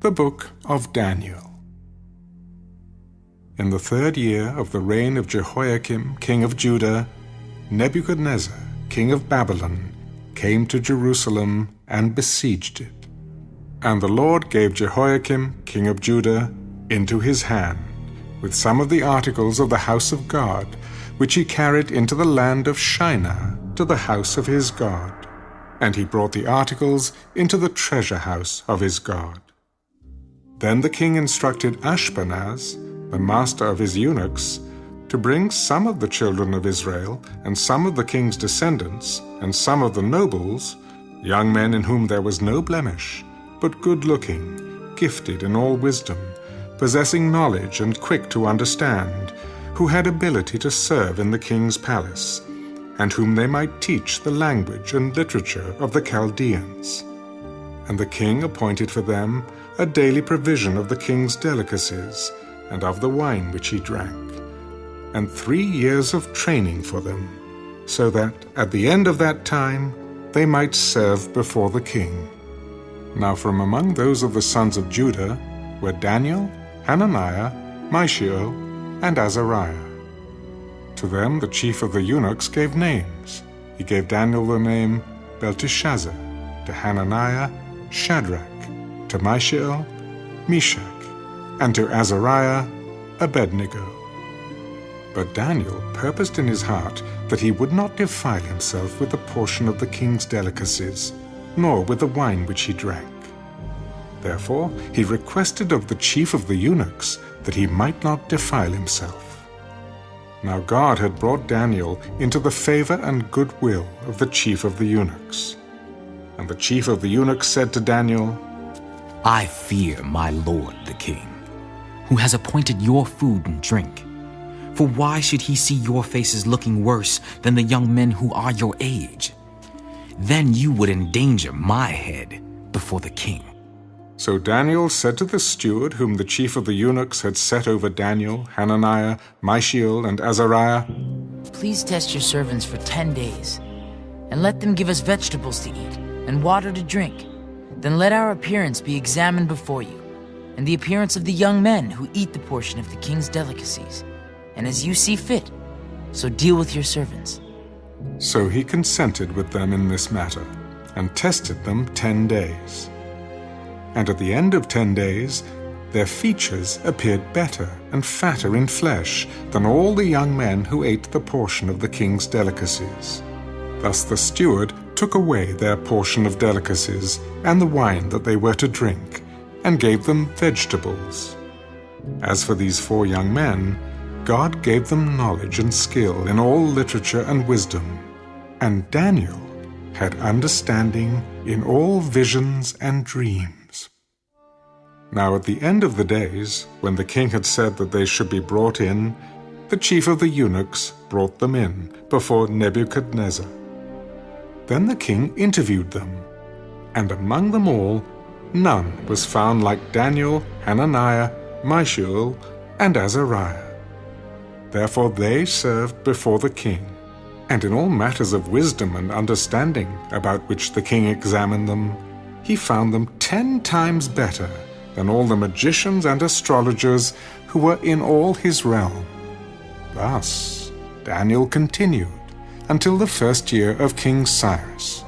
The Book of Daniel. In the 3rd year of the reign of Jehoiakim, king of Judah, Nebuchadnezzar, king of Babylon, came to Jerusalem and besieged it. And the Lord gave Jehoiakim, king of Judah, into his hand, with some of the articles of the house of God, which he carried into the land of Shinar to the house of his God. And he brought the articles into the treasure house of his God. Then the king instructed Ashpenaz, the master of his eunuchs, to bring some of the children of Israel, and some of the king's descendants, and some of the nobles, young men in whom there was no blemish, but good-looking, gifted in all wisdom, possessing knowledge and quick to understand, who had ability to serve in the king's palace, and whom they might teach the language and literature of the Chaldeans. And the king appointed for them a daily provision of the king's delicacies, and of the wine which he drank, and 3 years of training for them, so that at the end of that time they might serve before the king. Now from among those of the sons of Judah were Daniel, Hananiah, Mishael, and Azariah. To them the chief of the eunuchs gave names. He gave Daniel the name Belteshazzar, to Hananiah, Shadrach, to Mishael, Meshach, and to Azariah, Abednego. But Daniel purposed in his heart that he would not defile himself with a portion of the king's delicacies, nor with the wine which he drank. Therefore he requested of the chief of the eunuchs that he might not defile himself. Now God had brought Daniel into the favor and goodwill of the chief of the eunuchs. And the chief of the eunuchs said to Daniel, I fear my lord the king, who has appointed your food and drink. For why should he see your faces looking worse than the young men who are your age? Then you would endanger my head before the king. So Daniel said to the steward whom the chief of the eunuchs had set over Daniel, Hananiah, Mishael, and Azariah, Please test your servants for 10 days, and let them give us vegetables to eat and water to drink. Then let our appearance be examined before you, and the appearance of the young men who eat the portion of the king's delicacies. And as you see fit, so deal with your servants. So he consented with them in this matter, and tested them 10 days. And at the end of 10 days, their features appeared better and fatter in flesh than all the young men who ate the portion of the king's delicacies. Thus the steward took away their portion of delicacies and the wine that they were to drink, and gave them vegetables. As for these 4 young men, God gave them knowledge and skill in all literature and wisdom, and Daniel had understanding in all visions and dreams. Now at the end of the days, when the king had said that they should be brought in, the chief of the eunuchs brought them in before Nebuchadnezzar. Then the king interviewed them, and among them all none was found like Daniel, Hananiah, Mishael, and Azariah. Therefore they served before the king, and in all matters of wisdom and understanding about which the king examined them, he found them 10 times better than all the magicians and astrologers who were in all his realm. Thus Daniel continued until the 1st year of King Cyrus.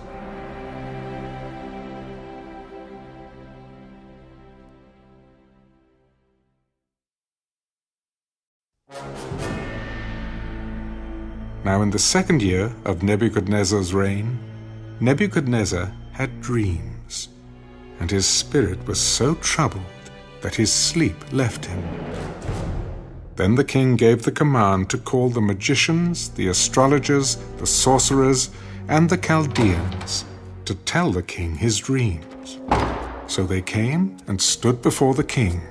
Now in the 2nd year of Nebuchadnezzar's reign, Nebuchadnezzar had dreams, and his spirit was so troubled that his sleep left him. Then the king gave the command to call the magicians, the astrologers, the sorcerers, and the Chaldeans to tell the king his dreams. So they came and stood before the king.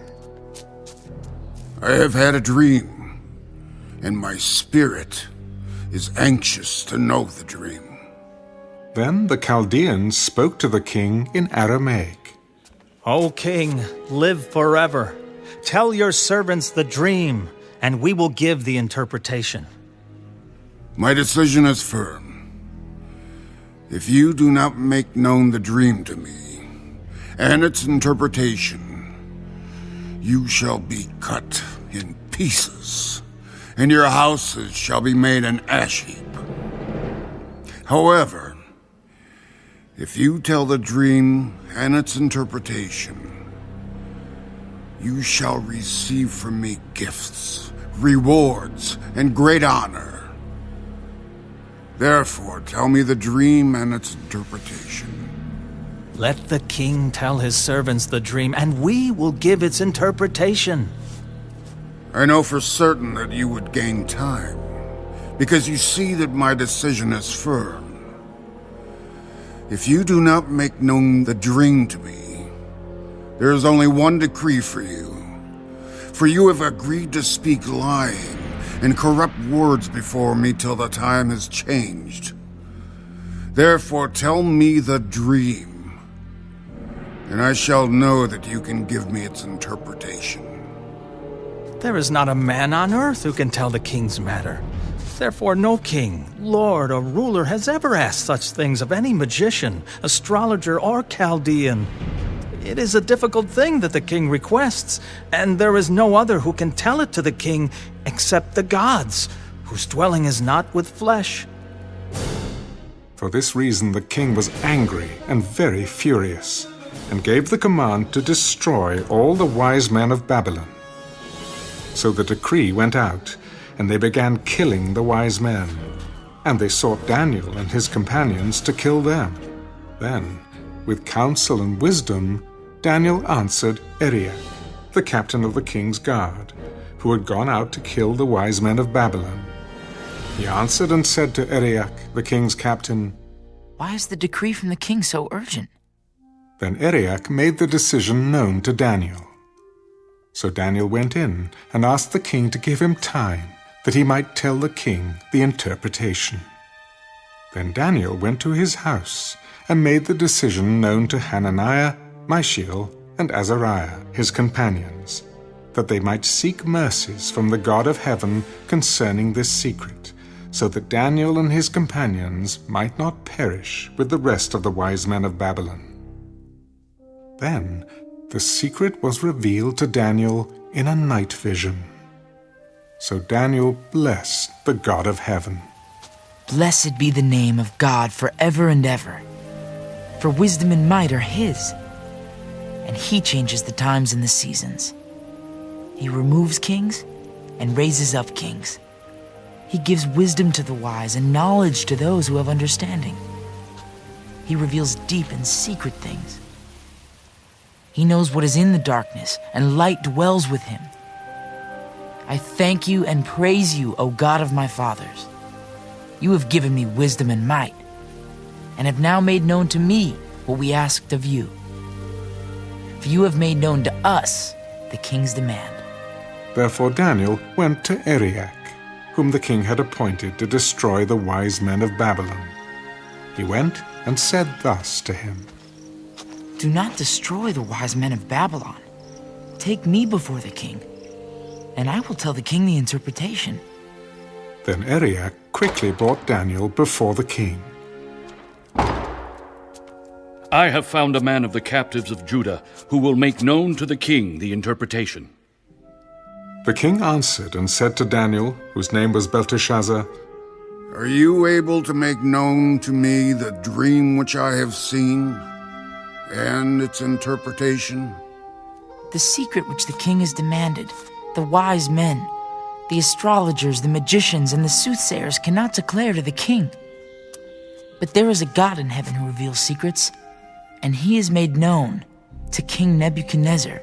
I have had a dream, and my spirit is anxious to know the dream. Then the Chaldeans spoke to the king in Aramaic. O king, live forever. Tell your servants the dream, and we will give the interpretation. My decision is firm. If you do not make known the dream to me and its interpretation, you shall be cut in pieces, and your houses shall be made an ash heap. However, if you tell the dream and its interpretation, you shall receive from me gifts, rewards, and great honor. Therefore, tell me the dream and its interpretation. Let the king tell his servants the dream, and we will give its interpretation. I know for certain that you would gain time, because you see that my decision is firm. If you do not make known the dream to me, there is only one decree for you. For you have agreed to speak lying and corrupt words before me till the time has changed. Therefore tell me the dream, and I shall know that you can give me its interpretation. There is not a man on earth who can tell the king's matter. Therefore no king, lord, or ruler has ever asked such things of any magician, astrologer, or Chaldean. It is a difficult thing that the king requests, and there is no other who can tell it to the king except the gods, whose dwelling is not with flesh. For this reason the king was angry and very furious, and gave the command to destroy all the wise men of Babylon. So the decree went out, and they began killing the wise men, and they sought Daniel and his companions to kill them. Then, with counsel and wisdom, Daniel answered Arioch, the captain of the king's guard, who had gone out to kill the wise men of Babylon. He answered and said to Arioch, the king's captain, Why is the decree from the king so urgent? Then Arioch made the decision known to Daniel. So Daniel went in and asked the king to give him time, that he might tell the king the interpretation. Then Daniel went to his house and made the decision known to Hananiah, Mishael, and Azariah, his companions, that they might seek mercies from the God of heaven concerning this secret, so that Daniel and his companions might not perish with the rest of the wise men of Babylon. Then the secret was revealed to Daniel in a night vision. So Daniel blessed the God of heaven. Blessed be the name of God forever and ever. For wisdom and might are his, and he changes the times and the seasons. He removes kings and raises up kings. He gives wisdom to the wise and knowledge to those who have understanding. He reveals deep and secret things. He knows what is in the darkness, and light dwells with him. I thank you and praise you, O God of my fathers. You have given me wisdom and might, and have now made known to me what we asked of you. For you have made known to us the king's demand. Therefore Daniel went to Arioch, whom the king had appointed to destroy the wise men of Babylon. He went and said thus to him, Do not destroy the wise men of Babylon. Take me before the king, and I will tell the king the interpretation. Then Arioch quickly brought Daniel before the king. I have found a man of the captives of Judah who will make known to the king the interpretation. The king answered and said to Daniel, whose name was Belteshazzar, Are you able to make known to me the dream which I have seen and its interpretation? The secret which the king has demanded, the wise men, the astrologers, the magicians, and the soothsayers cannot declare to the king. But there is a God in heaven who reveals secrets, and he has made known to King Nebuchadnezzar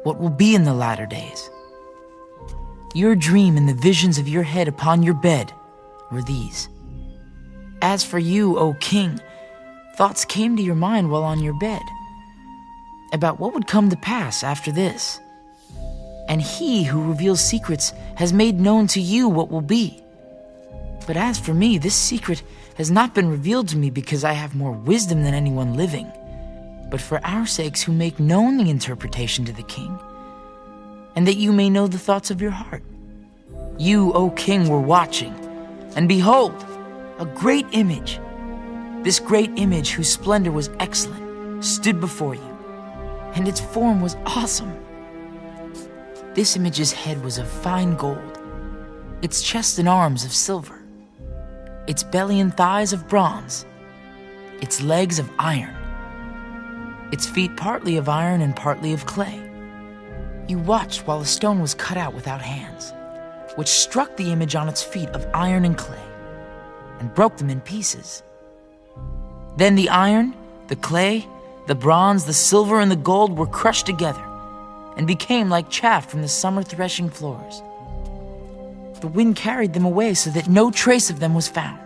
what will be in the latter days. Your dream and the visions of your head upon your bed were these. As for you, O king, thoughts came to your mind while on your bed about what would come to pass after this. And he who reveals secrets has made known to you what will be. But as for me, this secret has not been revealed to me because I have more wisdom than anyone living, but for our sakes who make known the interpretation to the king, and that you may know the thoughts of your heart. You, O king, were watching, and behold, a great image. This great image, whose splendor was excellent, stood before you, and its form was awesome. This image's head was of fine gold, its chest and arms of silver, its belly and thighs of bronze, its legs of iron, its feet partly of iron and partly of clay. You watched while a stone was cut out without hands, which struck the image on its feet of iron and clay, and broke them in pieces. Then the iron, the clay, the bronze, the silver, and the gold were crushed together, and became like chaff from the summer threshing floors. The wind carried them away so that no trace of them was found.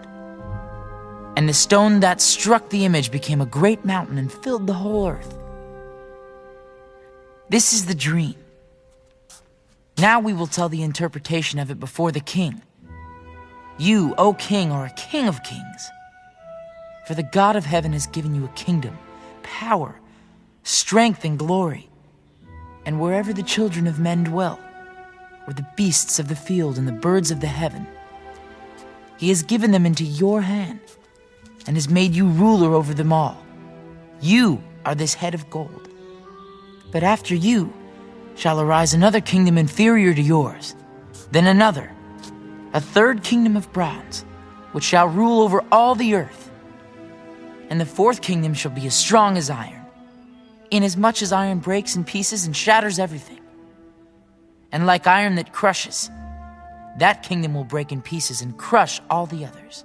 And the stone that struck the image became a great mountain and filled the whole earth. This is the dream. Now we will tell the interpretation of it before the king. You, O king, are a king of kings. For the God of heaven has given you a kingdom, power, strength, and glory. And wherever the children of men dwell, or the beasts of the field and the birds of the heaven, he has given them into your hand, and has made you ruler over them all. You are this head of gold. But after you shall arise another kingdom inferior to yours, then another, a third kingdom of bronze, which shall rule over all the earth. And the fourth kingdom shall be as strong as iron, inasmuch as iron breaks in pieces and shatters everything. And like iron that crushes, that kingdom will break in pieces and crush all the others.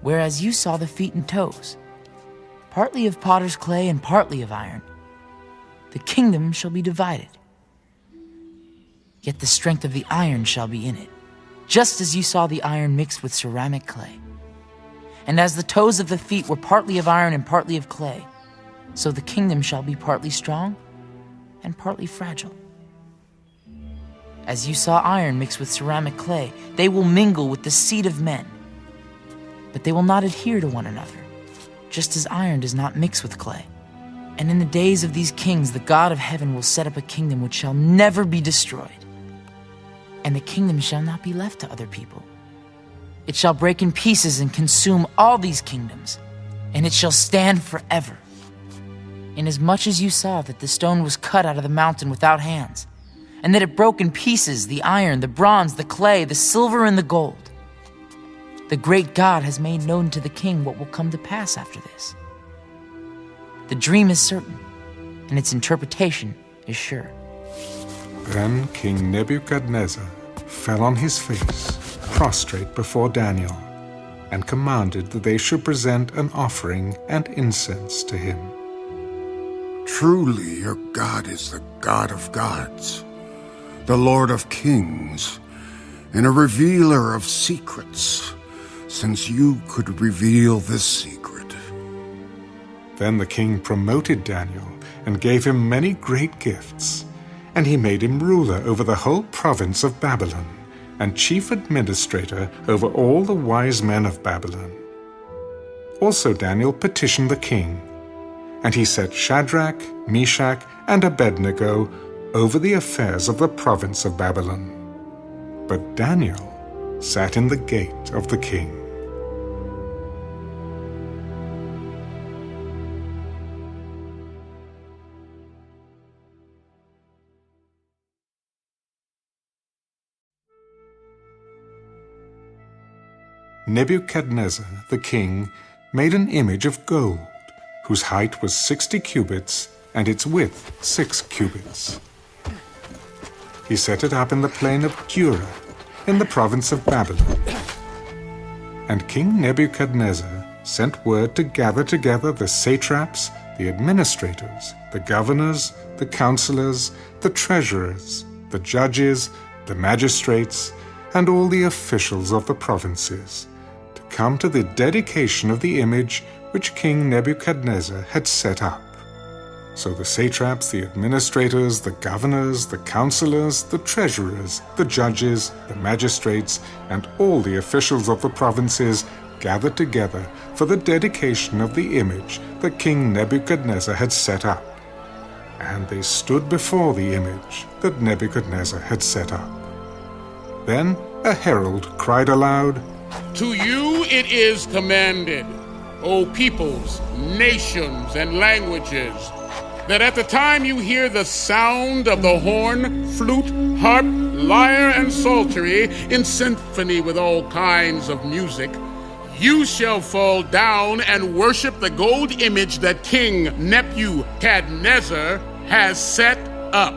Whereas you saw the feet and toes, partly of potter's clay and partly of iron, the kingdom shall be divided. Yet the strength of the iron shall be in it, just as you saw the iron mixed with ceramic clay. And as the toes of the feet were partly of iron and partly of clay, so the kingdom shall be partly strong and partly fragile. As you saw iron mixed with ceramic clay, they will mingle with the seed of men, but they will not adhere to one another, just as iron does not mix with clay. And in the days of these kings, the God of heaven will set up a kingdom which shall never be destroyed. And the kingdom shall not be left to other people. It shall break in pieces and consume all these kingdoms, and it shall stand forever. Inasmuch as you saw that the stone was cut out of the mountain without hands, and that it broke in pieces the iron, the bronze, the clay, the silver, and the gold, the great God has made known to the king what will come to pass after this. The dream is certain, and its interpretation is sure. Then King Nebuchadnezzar fell on his face, prostrate before Daniel, and commanded that they should present an offering and incense to him. Truly, your God is the God of gods, the Lord of kings, and a revealer of secrets, since you could reveal this secret. Then the king promoted Daniel and gave him many great gifts, and he made him ruler over the whole province of Babylon, and chief administrator over all the wise men of Babylon. Also Daniel petitioned the king, and he set Shadrach, Meshach, and Abednego over the affairs of the province of Babylon. But Daniel sat in the gate of the king. Nebuchadnezzar the king made an image of gold, whose height was 60 cubits and its width 6 cubits. He set it up in the plain of Dura, in the province of Babylon. And King Nebuchadnezzar sent word to gather together the satraps, the administrators, the governors, the counselors, the treasurers, the judges, the magistrates, and all the officials of the provinces, to come to the dedication of the image which King Nebuchadnezzar had set up. So the satraps, the administrators, the governors, the counselors, the treasurers, the judges, the magistrates, and all the officials of the provinces gathered together for the dedication of the image that King Nebuchadnezzar had set up. And they stood before the image that Nebuchadnezzar had set up. Then a herald cried aloud, "To you it is commanded, O peoples, nations, and languages, that at the time you hear the sound of the horn, flute, harp, lyre, and psaltery in symphony with all kinds of music, you shall fall down and worship the gold image that King Nebuchadnezzar has set up.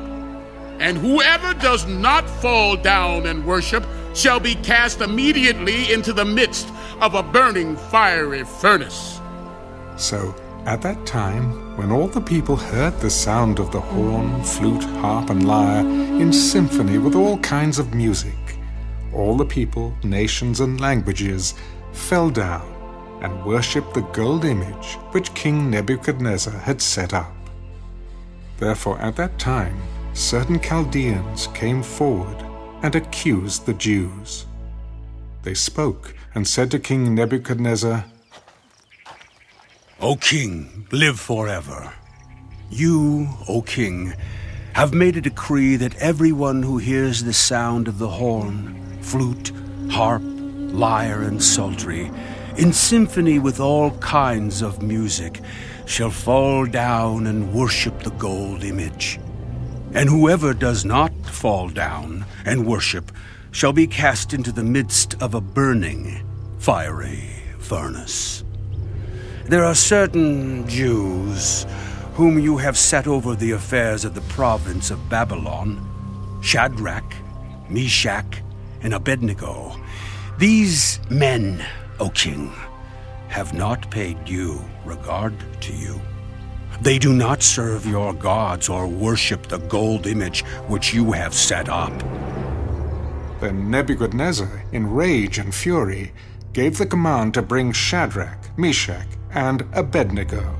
And whoever does not fall down and worship shall be cast immediately into the midst of a burning fiery furnace. So, at that time, when all the people heard the sound of the horn, flute, harp, and lyre in symphony with all kinds of music, all the people, nations, and languages fell down and worshipped the gold image which King Nebuchadnezzar had set up. Therefore, at that time, certain Chaldeans came forward and accused the Jews. They spoke and said to King Nebuchadnezzar, O king, live forever. You, O king, have made a decree that everyone who hears the sound of the horn, flute, harp, lyre, and psaltery, in symphony with all kinds of music, shall fall down and worship the gold image. And whoever does not fall down and worship shall be cast into the midst of a burning, fiery furnace. There are certain Jews whom you have set over the affairs of the province of Babylon, Shadrach, Meshach, and Abednego. These men, O king, have not paid due regard to you. They do not serve your gods or worship the gold image which you have set up. Then Nebuchadnezzar, in rage and fury, gave the command to bring Shadrach, Meshach, and Abednego.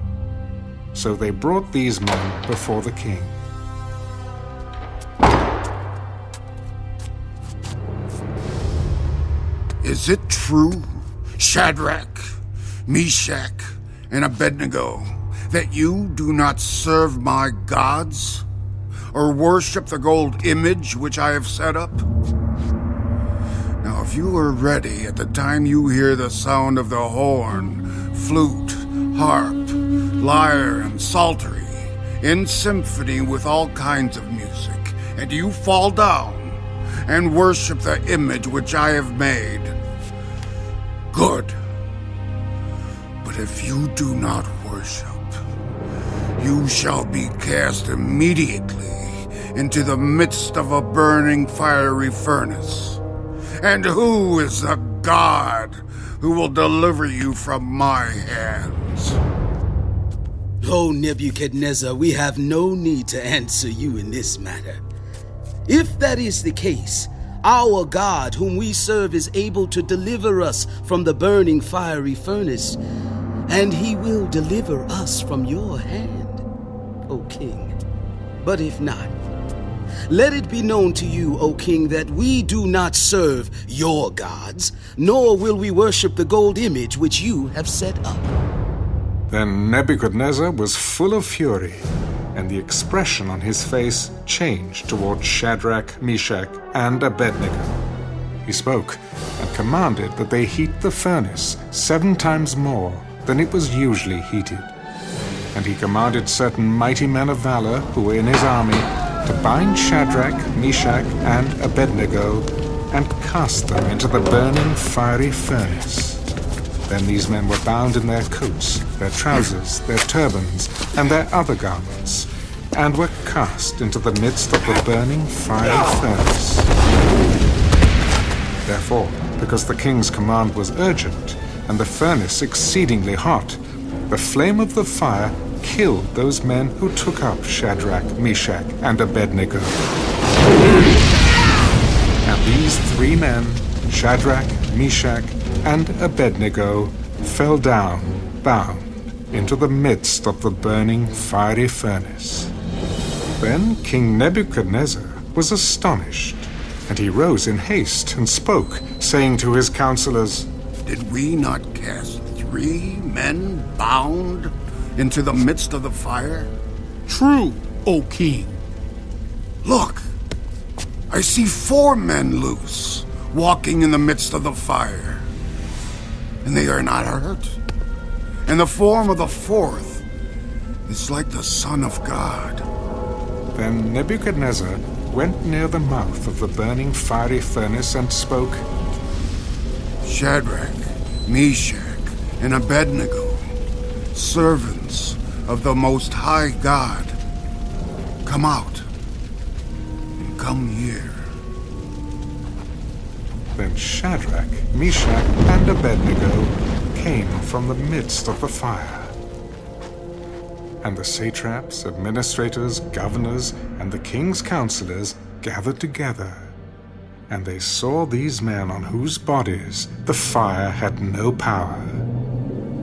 So they brought these men before the king. Is it true, Shadrach, Meshach, and Abednego, that you do not serve my gods, or worship the gold image which I have set up? Now, if you are ready at the time you hear the sound of the horn, flute, harp, lyre, and psaltery, in symphony with all kinds of music, and you fall down and worship the image which I have made, good. But if you do not worship, you shall be cast immediately into the midst of a burning fiery furnace. And who is the God who will deliver you from my hands? O Nebuchadnezzar, we have no need to answer you in this matter. If that is the case, our God whom we serve is able to deliver us from the burning fiery furnace, and he will deliver us from your hand, O king. But if not, let it be known to you, O king, that we do not serve your gods, nor will we worship the gold image which you have set up. Then Nebuchadnezzar was full of fury, and the expression on his face changed toward Shadrach, Meshach, and Abednego. He spoke and commanded that they heat the furnace 7 times more than it was usually heated. And he commanded certain mighty men of valor who were in his army to bind Shadrach, Meshach, and Abednego and cast them into the burning fiery furnace. Then these men were bound in their coats, their trousers, their turbans, and their other garments, and were cast into the midst of the burning fiery furnace. Therefore, because the king's command was urgent, and the furnace exceedingly hot, the flame of the fire killed those men who took up Shadrach, Meshach, and Abednego. And these 3 men, Shadrach, Meshach, and Abednego, fell down, bound, into the midst of the burning fiery furnace. Then King Nebuchadnezzar was astonished, and he rose in haste and spoke, saying to his counselors, Did we not cast 3 men bound into the midst of the fire? True, O king. Look, I see 4 men loose, walking in the midst of the fire, and they are not hurt. And the form of the 4th is like the Son of God. Then Nebuchadnezzar went near the mouth of the burning fiery furnace and spoke, Shadrach, Meshach, and Abednego, servants of the Most High God, come out and come here. Then Shadrach, Meshach, and Abednego came from the midst of the fire. And the satraps, administrators, governors, and the king's counselors gathered together. And they saw these men on whose bodies the fire had no power.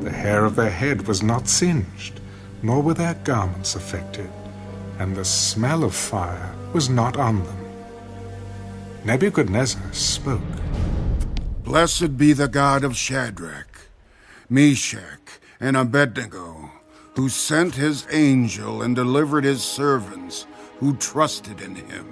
The hair of their head was not singed, nor were their garments affected, and the smell of fire was not on them. Nebuchadnezzar spoke. Blessed be the God of Shadrach, Meshach, and Abednego, who sent his angel and delivered his servants who trusted in him.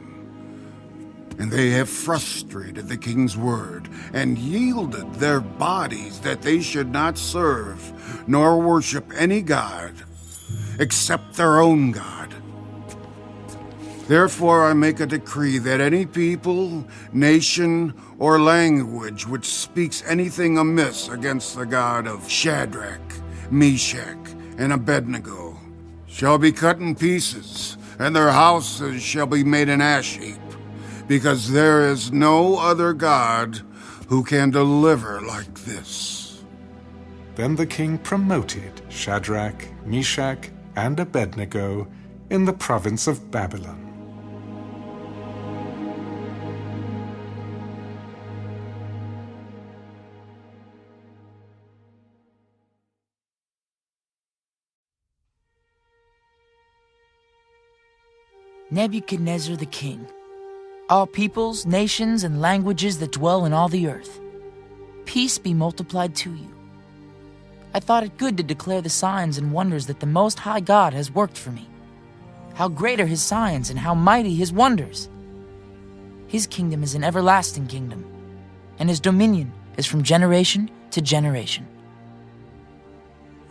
And they have frustrated the king's word and yielded their bodies that they should not serve nor worship any god except their own God. Therefore I make a decree that any people, nation, or language which speaks anything amiss against the God of Shadrach, Meshach, and Abednego shall be cut in pieces, and their houses shall be made an ash heap, because there is no other God who can deliver like this. Then the king promoted Shadrach, Meshach, and Abednego in the province of Babylon. Nebuchadnezzar the king, all peoples, nations, and languages that dwell in all the earth, peace be multiplied to you. I thought it good to declare the signs and wonders that the Most High God has worked for me. How great are his signs and how mighty his wonders! His kingdom is an everlasting kingdom, and his dominion is from generation to generation.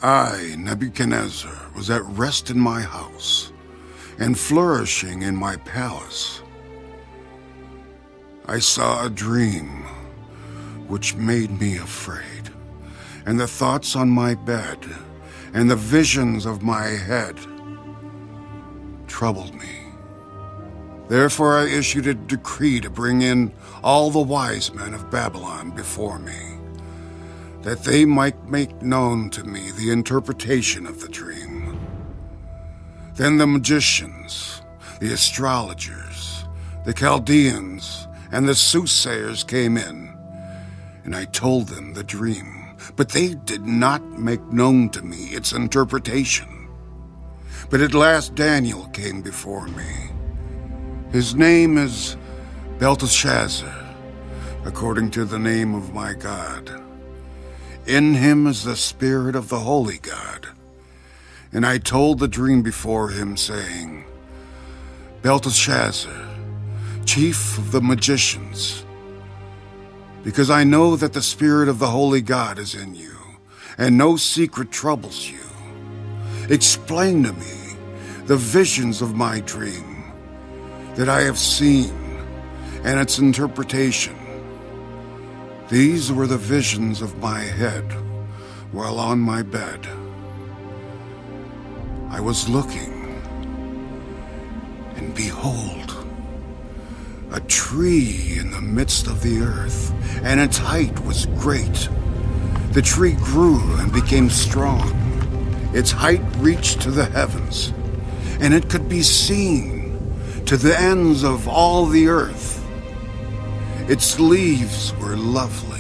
I, Nebuchadnezzar, was at rest in my house, and flourishing in my palace. I saw a dream which made me afraid, and the thoughts on my bed and the visions of my head troubled me. Therefore I issued a decree to bring in all the wise men of Babylon before me, that they might make known to me the interpretation of the dream. Then the magicians, the astrologers, the Chaldeans, and the soothsayers came in, and I told them the dream, but they did not make known to me its interpretation. But at last Daniel came before me. His name is Belteshazzar, according to the name of my God. In him is the spirit of the holy God. And I told the dream before him, saying, Belteshazzar, chief of the magicians, because I know that the spirit of the holy God is in you, and no secret troubles you. Explain to me the visions of my dream that I have seen, and its interpretation. These were the visions of my head while on my bed. I was looking, and behold, a tree in the midst of the earth, and its height was great. The tree grew and became strong. Its height reached to the heavens, and it could be seen to the ends of all the earth. Its leaves were lovely,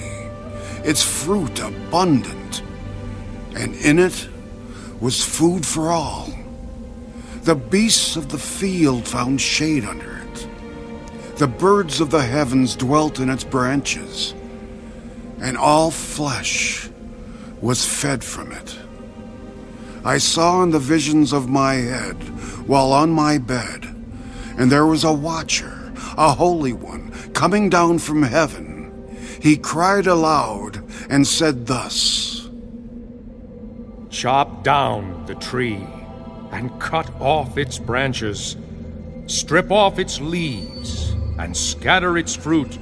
its fruit abundant, and in it was food for all. The beasts of the field found shade under it. The birds of the heavens dwelt in its branches, and all flesh was fed from it. I saw in the visions of my head while on my bed, and there was a watcher, a holy one, coming down from heaven. He cried aloud and said thus, Chop down the tree and cut off its branches, strip off its leaves, and scatter its fruit.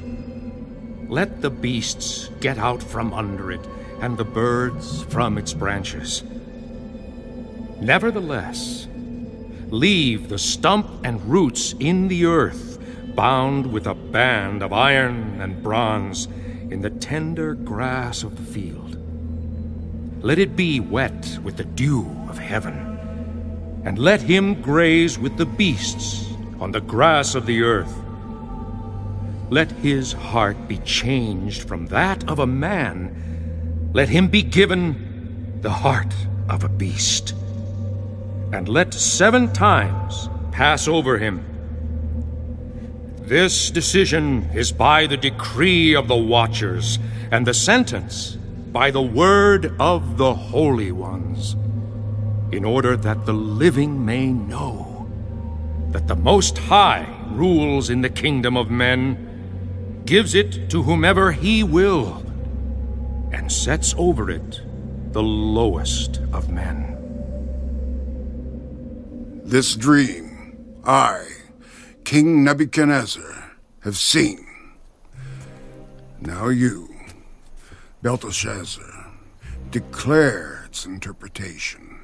Let the beasts get out from under it, and the birds from its branches. Nevertheless, leave the stump and roots in the earth, bound with a band of iron and bronze, in the tender grass of the field. Let it be wet with the dew of heaven, and let him graze with the beasts on the grass of the earth. Let his heart be changed from that of a man. Let him be given the heart of a beast. And let 7 times pass over him. This decision is by the decree of the watchers, and the sentence by the word of the holy ones, in order that the living may know that the Most High rules in the kingdom of men, gives it to whomever he will, and sets over it the lowest of men. This dream I, King Nebuchadnezzar, have seen. Now you, Belteshazzar, declare its interpretation,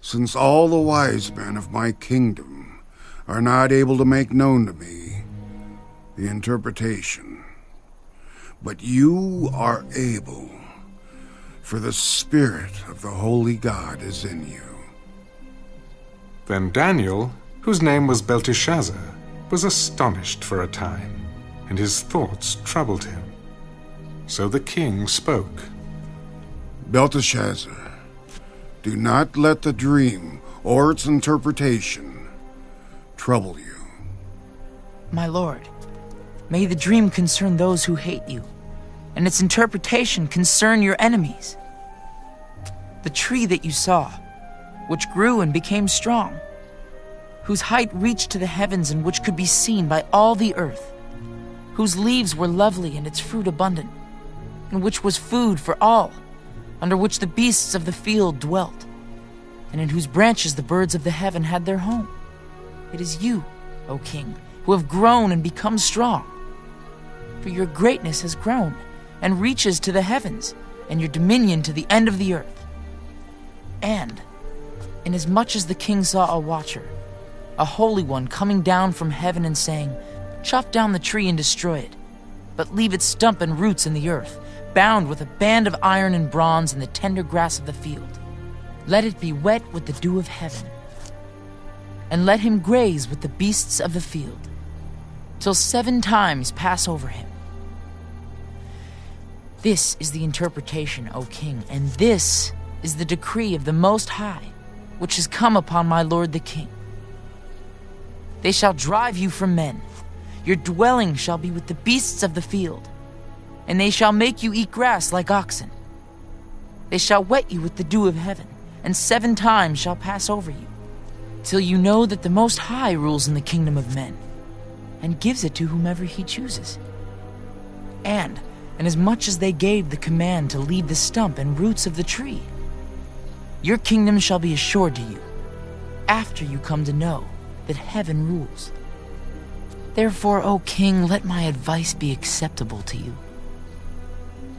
since all the wise men of my kingdom are not able to make known to me the interpretation. But you are able, for the Spirit of the Holy God is in you. Then Daniel, whose name was Belteshazzar, was astonished for a time, and his thoughts troubled him. So the king spoke. Belteshazzar, do not let the dream or its interpretation trouble you. My lord, may the dream concern those who hate you, and its interpretation concern your enemies. The tree that you saw, which grew and became strong, whose height reached to the heavens and which could be seen by all the earth, whose leaves were lovely and its fruit abundant, and which was food for all, under which the beasts of the field dwelt, and in whose branches the birds of the heaven had their home. It is you, O king, who have grown and become strong. For your greatness has grown and reaches to the heavens, and your dominion to the end of the earth. And inasmuch as the king saw a watcher, a holy one, coming down from heaven and saying, "Chop down the tree and destroy it, but leave its stump and roots in the earth, bound with a band of iron and bronze in the tender grass of the field. Let it be wet with the dew of heaven, and let him graze with the beasts of the field, till 7 times pass over him." This is the interpretation, O king, and this is the decree of the Most High, which has come upon my lord the king. They shall drive you from men. Your dwelling shall be with the beasts of the field, and they shall make you eat grass like oxen. They shall wet you with the dew of heaven, and 7 times shall pass over you, till you know that the Most High rules in the kingdom of men, and gives it to whomever he chooses. And inasmuch as they gave the command to leave the stump and roots of the tree, your kingdom shall be assured to you, after you come to know that heaven rules. Therefore, O king, let my advice be acceptable to you.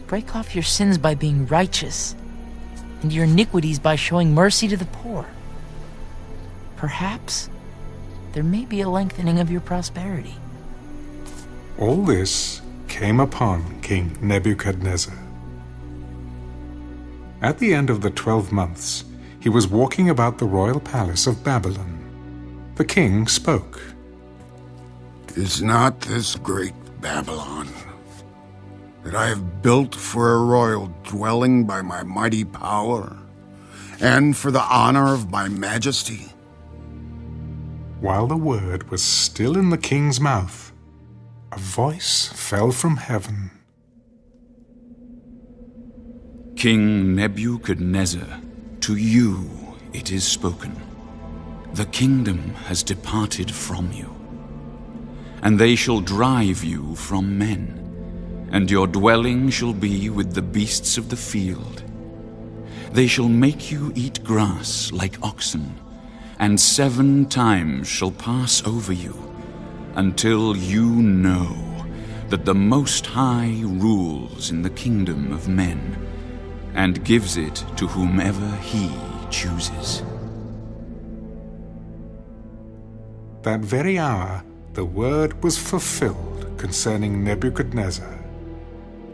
Break off your sins by being righteous, and your iniquities by showing mercy to the poor. Perhaps there may be a lengthening of your prosperity. All this came upon King Nebuchadnezzar. At the end of the 12 months, he was walking about the royal palace of Babylon. The king spoke. Is not this great Babylon, that I have built for a royal dwelling by my mighty power, and for the honor of my majesty? While the word was still in the king's mouth, a voice fell from heaven. King Nebuchadnezzar, to you it is spoken. The kingdom has departed from you, and they shall drive you from men, and your dwelling shall be with the beasts of the field. They shall make you eat grass like oxen, and 7 times shall pass over you, until you know that the Most High rules in the kingdom of men, and gives it to whomever he chooses. That very hour the word was fulfilled concerning Nebuchadnezzar.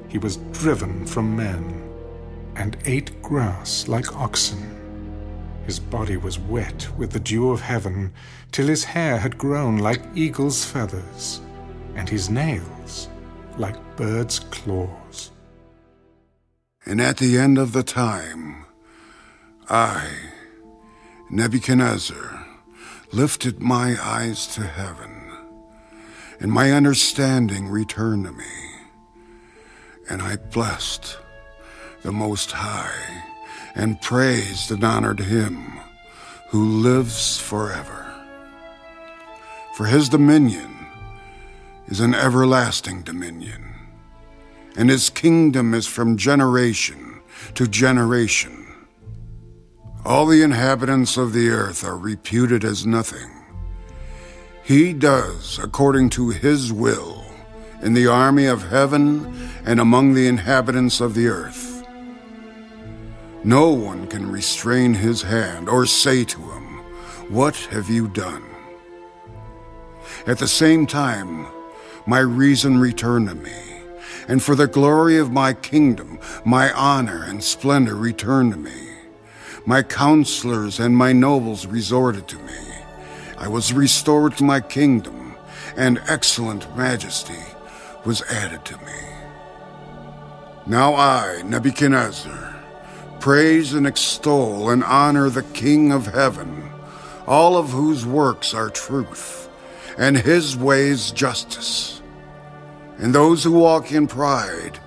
He was driven from men, and ate grass like oxen. His body was wet with the dew of heaven, till his hair had grown like eagle's feathers, and his nails like birds' claws. And at the end of the time, I, Nebuchadnezzar, lifted my eyes to heaven, and my understanding returned to me, and I blessed the Most High, and praised and honored him who lives forever. For his dominion is an everlasting dominion, and his kingdom is from generation to generation. All the inhabitants of the earth are reputed as nothing. He does according to his will in the army of heaven and among the inhabitants of the earth. No one can restrain his hand or say to him, "What have you done?" At the same time, my reason returned to me, and for the glory of my kingdom, my honor and splendor returned to me. My counselors and my nobles resorted to me. I was restored to my kingdom, and excellent majesty was added to me. Now I, Nebuchadnezzar, praise and extol and honor the King of heaven, all of whose works are truth, and his ways justice. And those who walk in pride,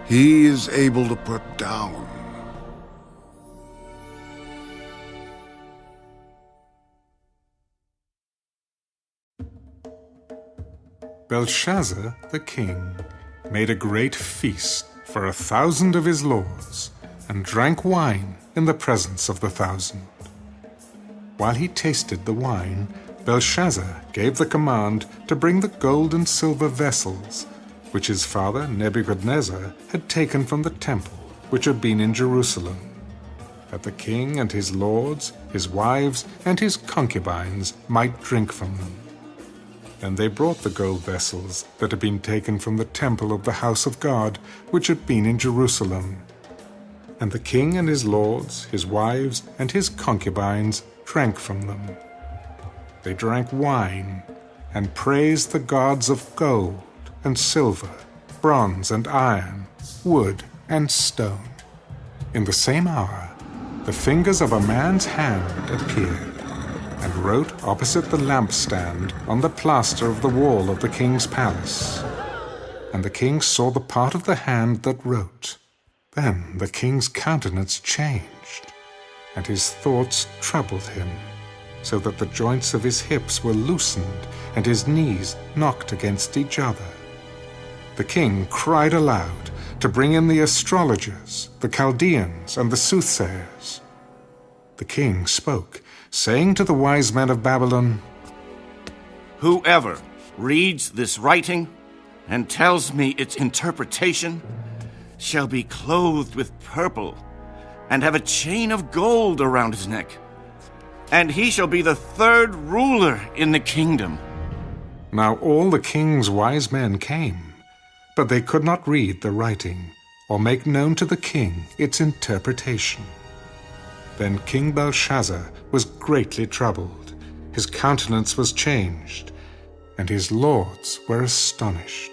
he is able to put down. Belshazzar the king made a great feast for 1,000 of his lords, and drank wine in the presence of the 1,000. While he tasted the wine, Belshazzar gave the command to bring the gold and silver vessels, which his father Nebuchadnezzar had taken from the temple which had been in Jerusalem, that the king and his lords, his wives, and his concubines might drink from them. Then they brought the gold vessels that had been taken from the temple of the house of God, which had been in Jerusalem. And the king and his lords, his wives, and his concubines drank from them. They drank wine, and praised the gods of gold and silver, bronze and iron, wood and stone. In the same hour, the fingers of a man's hand appeared, and wrote opposite the lampstand on the plaster of the wall of the king's palace. And the king saw the part of the hand that wrote. Then the king's countenance changed, and his thoughts troubled him, so that the joints of his hips were loosened, and his knees knocked against each other. The king cried aloud to bring in the astrologers, the Chaldeans, and the soothsayers. The king spoke, saying to the wise men of Babylon, "Whoever reads this writing and tells me its interpretation shall be clothed with purple and have a chain of gold around his neck, and he shall be the 3rd ruler in the kingdom." Now all the king's wise men came, but they could not read the writing or make known to the king its interpretation. Then King Belshazzar was greatly troubled, his countenance was changed, and his lords were astonished.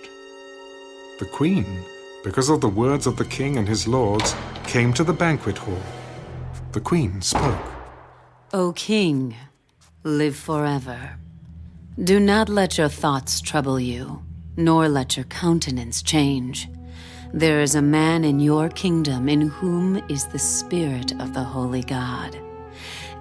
The queen, because of the words of the king and his lords, came to the banquet hall. The queen spoke. O king, live forever. Do not let your thoughts trouble you, nor let your countenance change. There is a man in your kingdom in whom is the Spirit of the Holy God.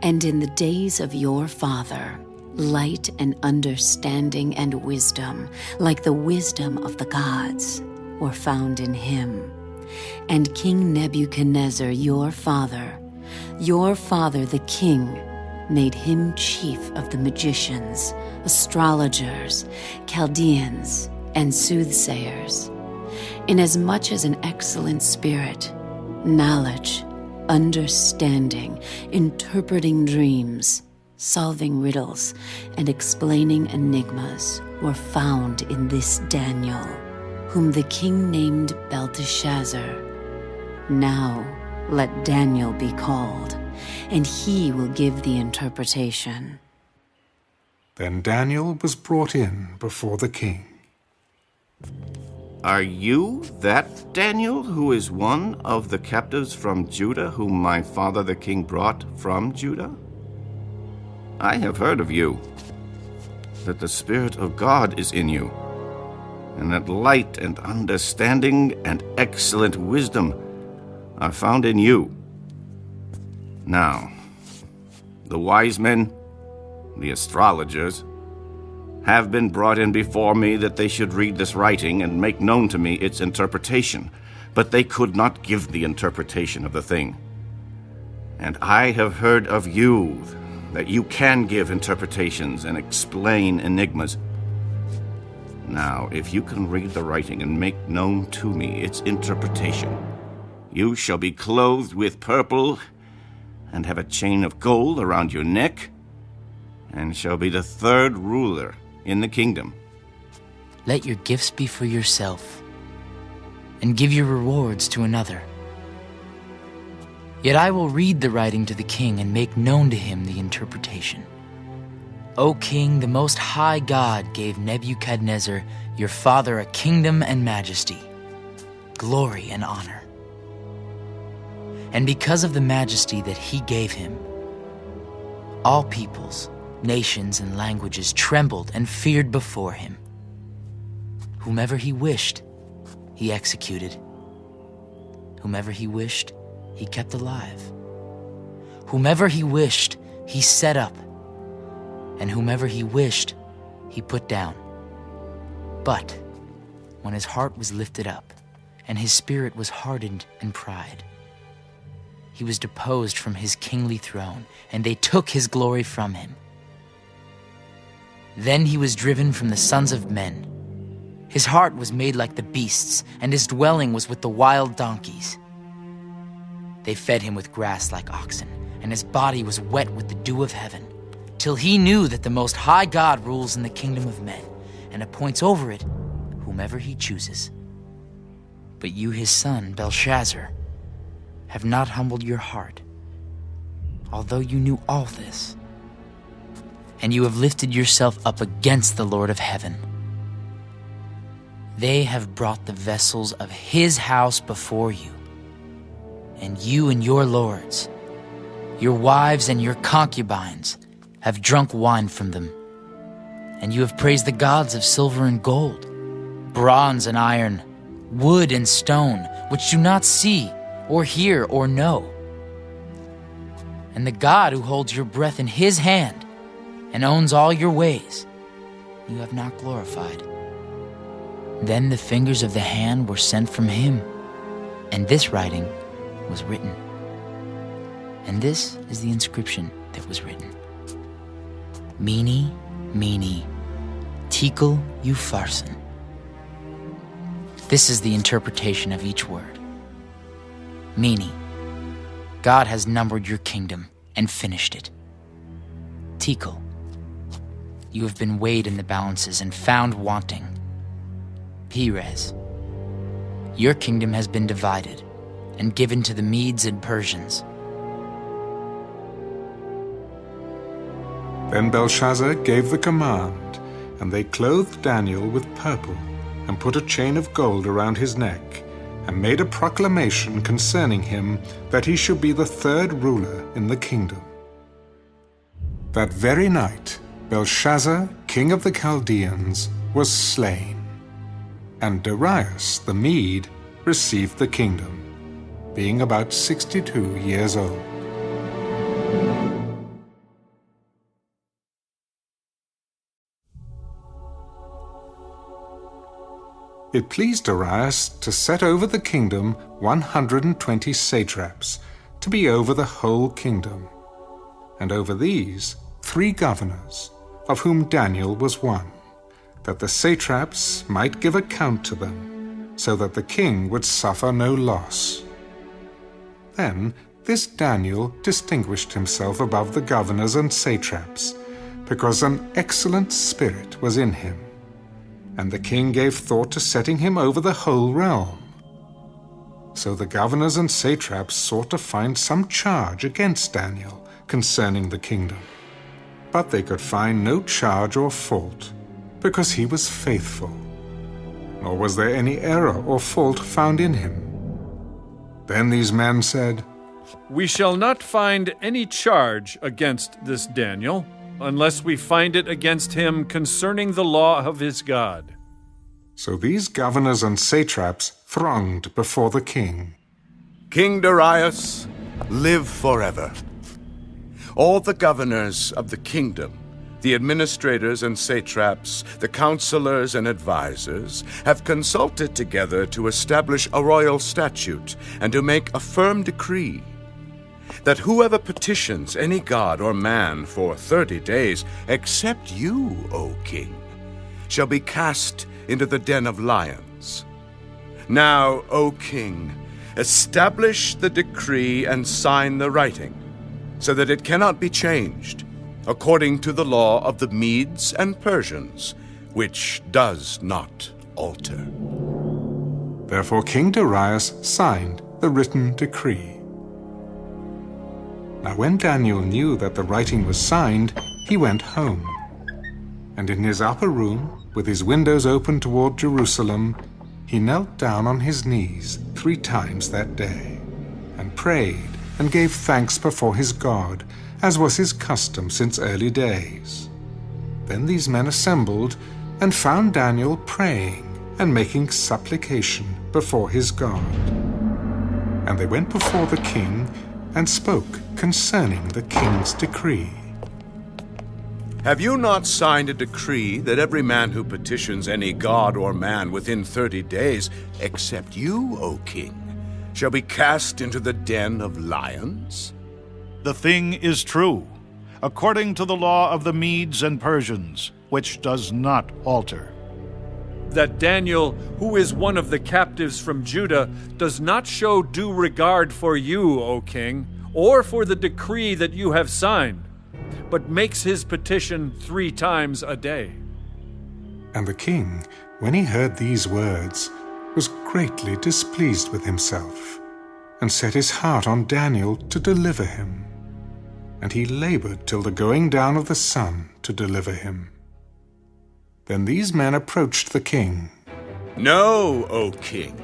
And in the days of your father, light and understanding and wisdom, like the wisdom of the gods, were found in him. And King Nebuchadnezzar, your father the king, made him chief of the magicians, astrologers, Chaldeans, and soothsayers, inasmuch as an excellent spirit, knowledge, understanding, interpreting dreams, solving riddles, and explaining enigmas were found in this Daniel, whom the king named Belteshazzar. Now let Daniel be called, and he will give the interpretation. Then Daniel was brought in before the king. Are you that Daniel, who is one of the captives from Judah, whom my father the king brought from Judah? I have heard of you, that the Spirit of God is in you, and that light and understanding and excellent wisdom are found in you. Now, the wise men, the astrologers, have been brought in before me that they should read this writing and make known to me its interpretation, but they could not give the interpretation of the thing. And I have heard of you, that you can give interpretations and explain enigmas. Now, if you can read the writing and make known to me its interpretation, you shall be clothed with purple and have a chain of gold around your neck, and shall be the third ruler in the kingdom. Let your gifts be for yourself, and give your rewards to another. Yet I will read the writing to the king and make known to him the interpretation. O king, the Most High God gave Nebuchadnezzar, your father, a kingdom and majesty, glory and honor. And because of the majesty that he gave him, all peoples, nations, and languages trembled and feared before him. Whomever he wished, he executed. Whomever he wished, he kept alive. Whomever he wished, he set up. And whomever he wished, he put down. But when his heart was lifted up, and his spirit was hardened in pride, he was deposed from his kingly throne, and they took his glory from him. Then he was driven from the sons of men. His heart was made like the beasts, and his dwelling was with the wild donkeys. They fed him with grass like oxen, and his body was wet with the dew of heaven, till he knew that the Most High God rules in the kingdom of men, and appoints over it whomever he chooses. But you, his son, Belshazzar, have not humbled your heart, although you knew all this. And you have lifted yourself up against the Lord of heaven. They have brought the vessels of his house before you, and you and your lords, your wives and your concubines, have drunk wine from them. And you have praised the gods of silver and gold, bronze and iron, wood and stone, which do not see or hear or know. And the God who holds your breath in his hand and owns all your ways, you have not glorified. Then the fingers of the hand were sent from him, and this writing was written. And this is the inscription that was written: Mene, Mene, Tekel Upharsin. This is the interpretation of each word. Mene, God has numbered your kingdom and finished it. Tekel, you have been weighed in the balances and found wanting. Perez, your kingdom has been divided and given to the Medes and Persians. Then Belshazzar gave the command, and they clothed Daniel with purple, and put a chain of gold around his neck, and made a proclamation concerning him that he should be the third ruler in the kingdom. That very night, Belshazzar, king of the Chaldeans, was slain, and Darius the Mede received the kingdom, being about 62 years old. It pleased Darius to set over the kingdom 120 satraps, to be over the whole kingdom. and over these 3 governors, of whom Daniel was one, that the satraps might give account to them, so that the king would suffer no loss. Then this Daniel distinguished himself above the governors and satraps, because an excellent spirit was in him, and the king gave thought to setting him over the whole realm. So the governors and satraps sought to find some charge against Daniel concerning the kingdom, but they could find no charge or fault, because he was faithful, nor was there any error or fault found in him. Then these men said, "We shall not find any charge against this Daniel, unless we find it against him concerning the law of his God." So these governors and satraps thronged before the king. King Darius, live forever. All the governors of the kingdom, the administrators and satraps, the counselors and advisers, have consulted together to establish a royal statute and to make a firm decree that whoever petitions any god or man for 30 days, except you, O king, shall be cast into the den of lions. Now, O king, establish the decree and sign the writing, so that it cannot be changed, according to the law of the Medes and Persians, which does not alter. Therefore King Darius signed the written decree. Now when Daniel knew that the writing was signed, he went home. And in his upper room, with his windows open toward Jerusalem, he knelt down on his knees 3 times that day, and prayed and gave thanks before his God, as was his custom since early days. Then these men assembled and found Daniel praying and making supplication before his God. And they went before the king and spoke concerning the king's decree. Have you not signed a decree that every man who petitions any god or man within 30 days, except you, O king, shall be cast into the den of lions? The thing is true, according to the law of the Medes and Persians, which does not alter. That Daniel, who is one of the captives from Judah, does not show due regard for you, O king, or for the decree that you have signed, but makes his petition 3 times a day. And the king, when he heard these words, was greatly displeased with himself, and set his heart on Daniel to deliver him. And he labored till the going down of the sun to deliver him. Then these men approached the king. Know, O king,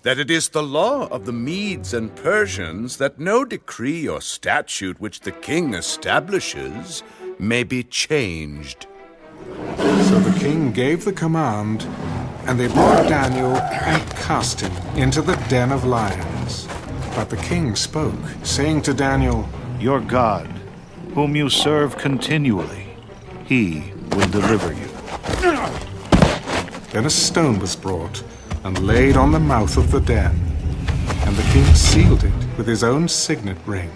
that it is the law of the Medes and Persians that no decree or statute which the king establishes may be changed. So the king gave the command, and they brought Daniel and cast him into the den of lions. But the king spoke, saying to Daniel, Your God, whom you serve continually, he will deliver you. Then a stone was brought and laid on the mouth of the den, and the king sealed it with his own signet ring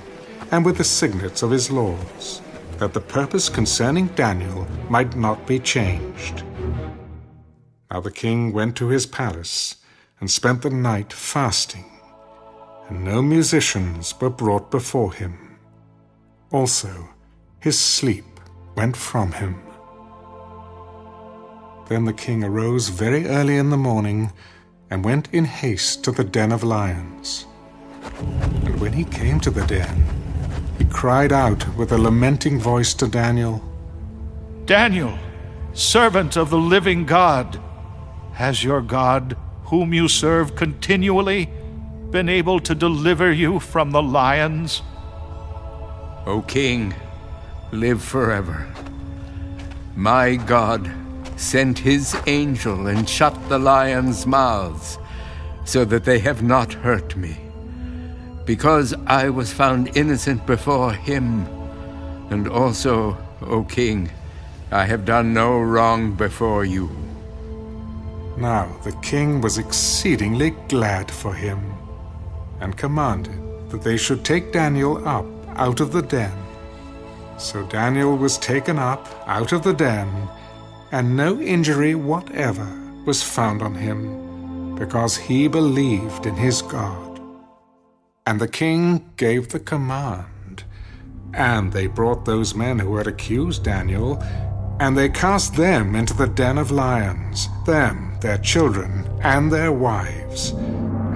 and with the signets of his lords, that the purpose concerning Daniel might not be changed. Now the king went to his palace and spent the night fasting, and no musicians were brought before him. Also his sleep went from him. Then the king arose very early in the morning and went in haste to the den of lions. And when he came to the den, he cried out with a lamenting voice to Daniel, Daniel, servant of the living God, has your God, whom you serve continually, been able to deliver you from the lions? O king, live forever. My God sent his angel and shut the lions' mouths, so that they have not hurt me, because I was found innocent before him. And also, O king, I have done no wrong before you. Now the king was exceedingly glad for him, and commanded that they should take Daniel up out of the den. So Daniel was taken up out of the den, and no injury whatever was found on him, because he believed in his God. And the king gave the command, and they brought those men who had accused Daniel, and they cast them into the den of lions, them, their children, and their wives.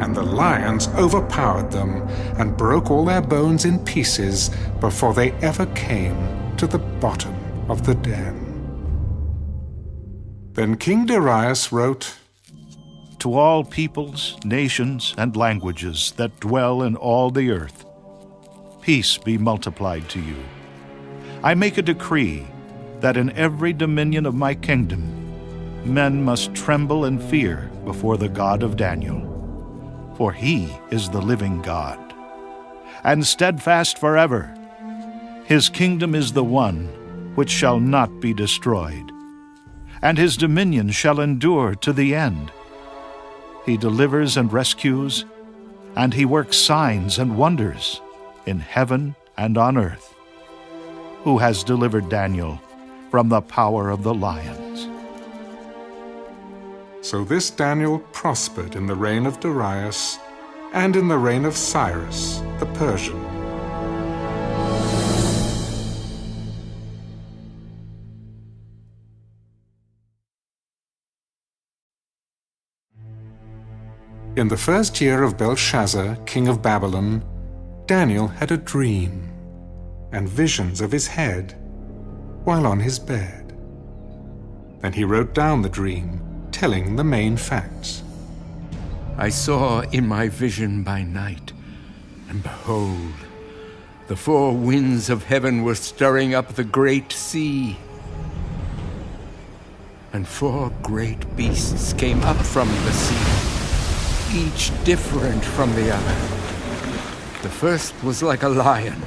And the lions overpowered them, and broke all their bones in pieces, before they ever came to the bottom of the den. Then King Darius wrote, To all peoples, nations, and languages that dwell in all the earth, peace be multiplied to you. I make a decree that in every dominion of my kingdom, men must tremble and fear before the God of Daniel. For he is the living God, and steadfast forever. His kingdom is the one which shall not be destroyed, and his dominion shall endure to the end. He delivers and rescues, and he works signs and wonders in heaven and on earth, who has delivered Daniel from the power of the lions. So this Daniel prospered in the reign of Darius and in the reign of Cyrus the Persian. In the first year of Belshazzar, king of Babylon, Daniel had a dream and visions of his head while on his bed. Then he wrote down the dream, telling the main facts. I saw in my vision by night, and behold, the four winds of heaven were stirring up the great sea. And four great beasts came up from the sea, each different from the other. The first was like a lion,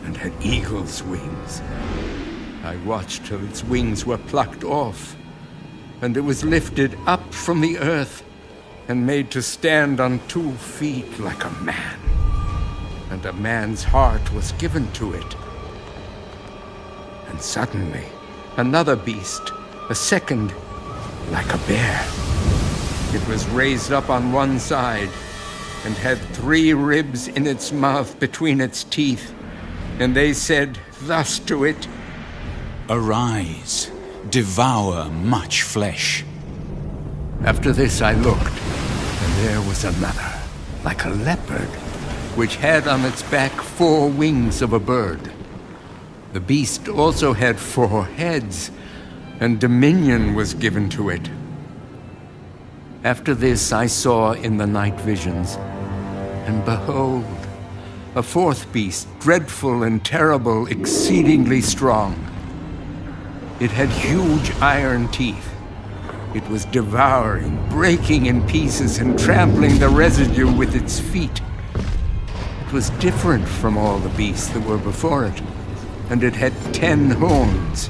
and had eagle's wings. I watched till its wings were plucked off, and it was lifted up from the earth, and made to stand on 2 feet like a man. And a man's heart was given to it. And suddenly, another beast, a second, like a bear. It was raised up on one side, and had 3 ribs in its mouth between its teeth. And they said thus to it, Arise, devour much flesh. After this I looked, and there was another, like a leopard, which had on its back 4 wings of a bird. The beast also had 4 heads, and dominion was given to it. After this I saw in the night visions, and behold, a 4th beast, dreadful and terrible, exceedingly strong. It had huge iron teeth. It was devouring, breaking in pieces, and trampling the residue with its feet. It was different from all the beasts that were before it, and it had 10 horns.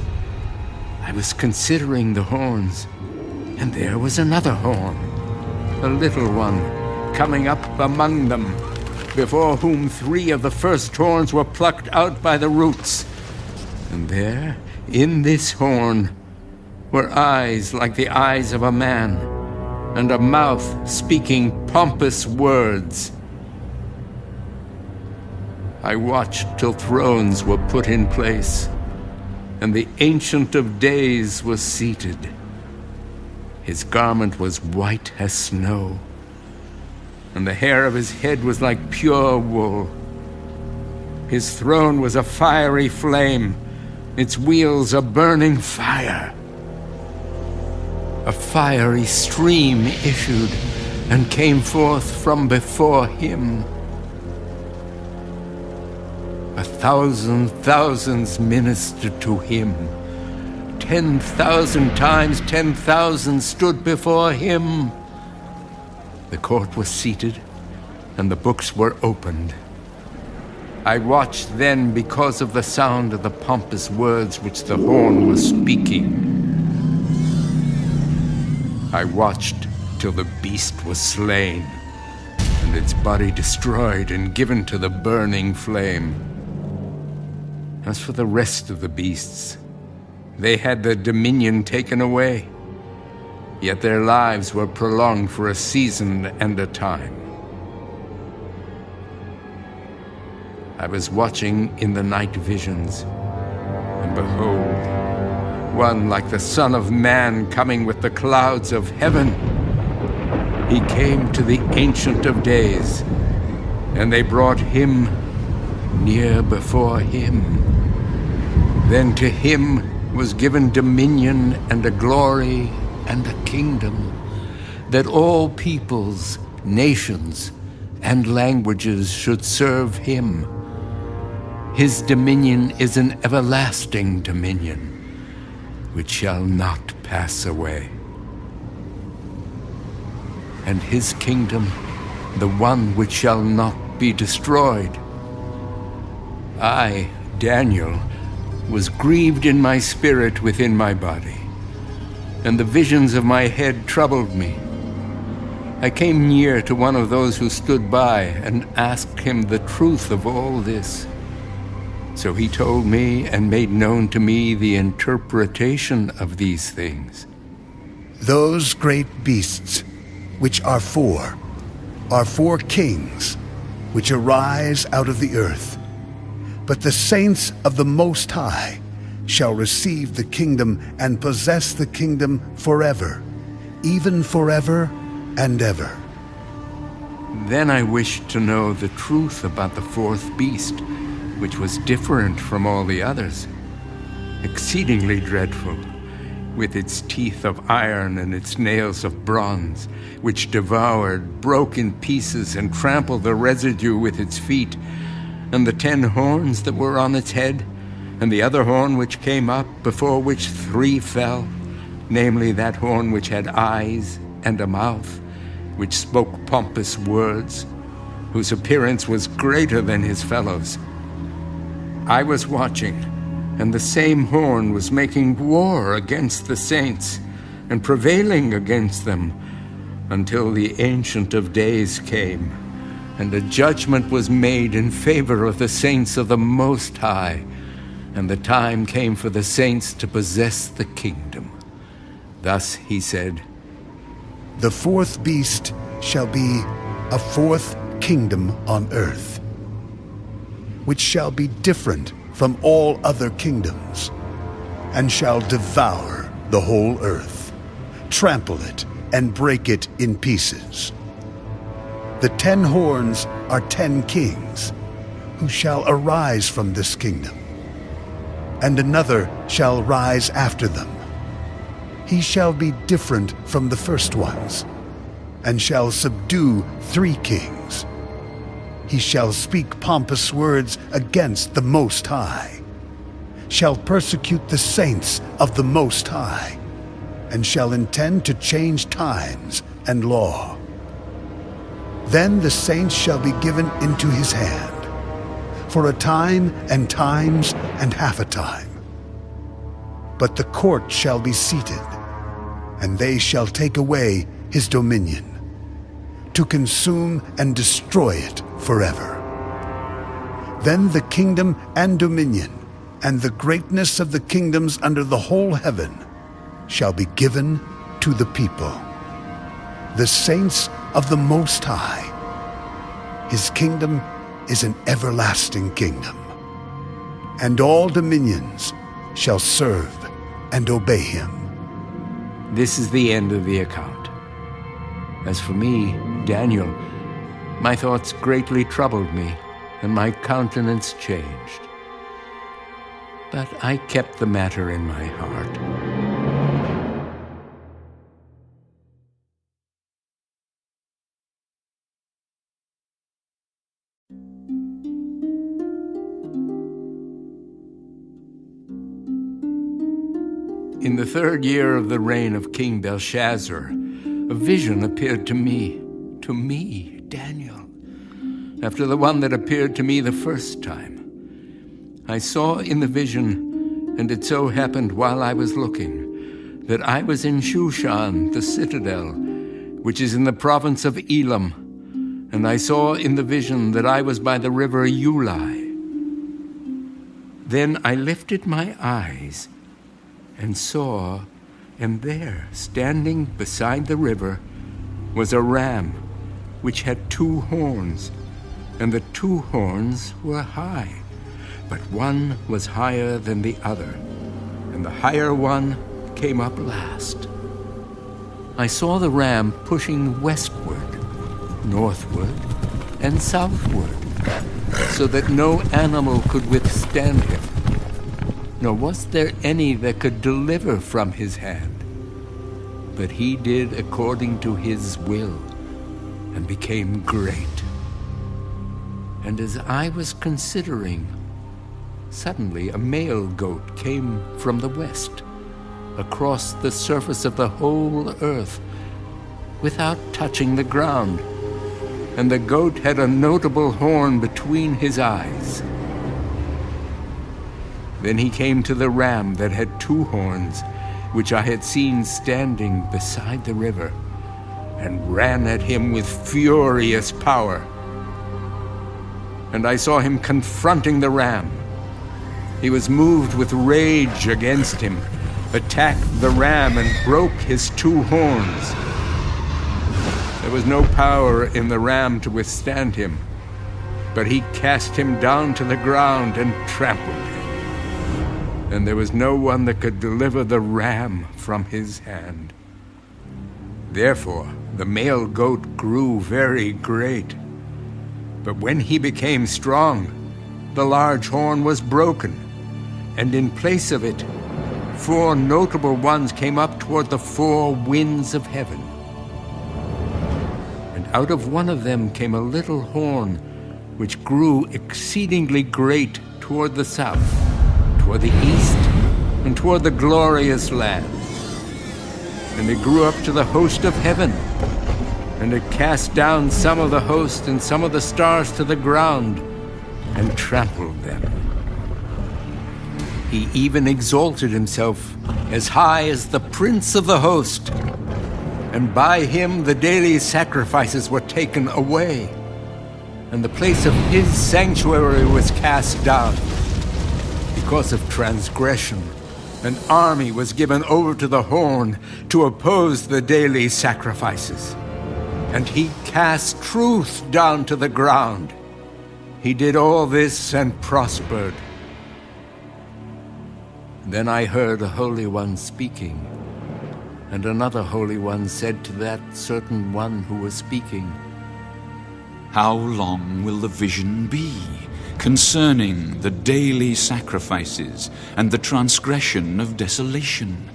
I was considering the horns, and there was another horn, a little one, coming up among them, before whom 3 of the first horns were plucked out by the roots. And there, in this horn, were eyes like the eyes of a man, and a mouth speaking pompous words. I watched till thrones were put in place, and the Ancient of Days was seated. His garment was white as snow, and the hair of his head was like pure wool. His throne was a fiery flame, its wheels a burning fire. A fiery stream issued and came forth from before him. 1,000 thousands ministered to him. 10,000 times 10,000 stood before him. The court was seated, and the books were opened. I watched then because of the sound of the pompous words which the horn was speaking. I watched till the beast was slain, and its body destroyed and given to the burning flame. As for the rest of the beasts, they had their dominion taken away, yet their lives were prolonged for a season and a time. I was watching in the night visions, and behold, one like the Son of Man coming with the clouds of heaven. He came to the Ancient of Days, and they brought him near before him. Then to him was given dominion and a glory and a kingdom, that all peoples, nations, and languages should serve him. His dominion is an everlasting dominion, which shall not pass away. And his kingdom, the one which shall not be destroyed. I, Daniel, was grieved in my spirit within my body, and the visions of my head troubled me. I came near to one of those who stood by and asked him the truth of all this. So he told me and made known to me the interpretation of these things. Those great beasts, which are four kings, which arise out of the earth. But the saints of the Most High shall receive the kingdom and possess the kingdom forever, even forever and ever. Then I wished to know the truth about the fourth beast, which was different from all the others, exceedingly dreadful, with its teeth of iron and its nails of bronze, which devoured, broke in pieces, and trampled the residue with its feet, and the 10 horns that were on its head, and the other horn which came up, before which 3 fell, namely that horn which had eyes and a mouth, which spoke pompous words, whose appearance was greater than his fellows. I was watching, and the same horn was making war against the saints, and prevailing against them, until the Ancient of Days came, and a judgment was made in favor of the saints of the Most High, and the time came for the saints to possess the kingdom. Thus he said, The fourth beast shall be a fourth kingdom on earth, which shall be different from all other kingdoms, and shall devour the whole earth, trample it, and break it in pieces. The 10 horns are 10 kings, who shall arise from this kingdom, and another shall rise after them. He shall be different from the first ones, and shall subdue 3 kings. He shall speak pompous words against the Most High, shall persecute the saints of the Most High, and shall intend to change times and law. Then the saints shall be given into his hand, for a time and times and half a time. But the court shall be seated, and they shall take away his dominion, to consume and destroy it forever. Then the kingdom and dominion, and the greatness of the kingdoms under the whole heaven, shall be given to the people, the saints of the Most High. His kingdom is an everlasting kingdom, and all dominions shall serve and obey him. This is the end of the account. As for me, Daniel, my thoughts greatly troubled me, and my countenance changed. But I kept the matter in my heart. In the 3rd year of the reign of King Belshazzar, a vision appeared to me, Daniel, after the one that appeared to me the first time. I saw in the vision, and it so happened while I was looking, that I was in Shushan, the citadel, which is in the province of Elam, and I saw in the vision that I was by the river Ulai. Then I lifted my eyes and saw, and there, standing beside the river, was a ram which had 2 horns, and the 2 horns were high, but one was higher than the other, and the higher one came up last. I saw the ram pushing westward, northward, and southward, so that no animal could withstand him, nor was there any that could deliver from his hand. But he did according to his will, and became great. And as I was considering, suddenly a male goat came from the west, across the surface of the whole earth, without touching the ground, and the goat had a notable horn between his eyes. Then he came to the ram that had 2 horns, which I had seen standing beside the river, and ran at him with furious power. And I saw him confronting the ram. He was moved with rage against him, attacked the ram, and broke his 2 horns. There was no power in the ram to withstand him, but he cast him down to the ground and trampled him. And there was no one that could deliver the ram from his hand. Therefore the male goat grew very great. But when he became strong, the large horn was broken, and in place of it, 4 notable ones came up toward the 4 winds of heaven. And out of one of them came a little horn, which grew exceedingly great toward the south, toward the east, and toward the glorious land. And it grew up to the host of heaven, and it cast down some of the host and some of the stars to the ground, and trampled them. He even exalted himself as high as the prince of the host, and by him the daily sacrifices were taken away, and the place of his sanctuary was cast down. Because of transgression, an army was given over to the horn to oppose the daily sacrifices. And he cast truth down to the ground. He did all this and prospered. Then I heard a Holy One speaking, and another Holy One said to that certain one who was speaking, How long will the vision be concerning the daily sacrifices and the transgression of desolation,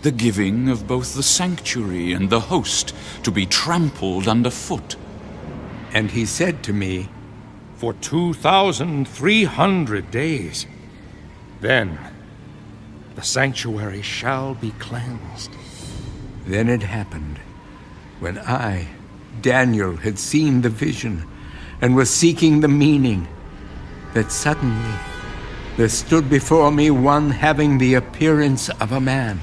the giving of both the sanctuary and the host to be trampled underfoot? And he said to me, For 2,300 days. Then the sanctuary shall be cleansed. Then it happened, when I, Daniel, had seen the vision and was seeking the meaning, that suddenly there stood before me one having the appearance of a man.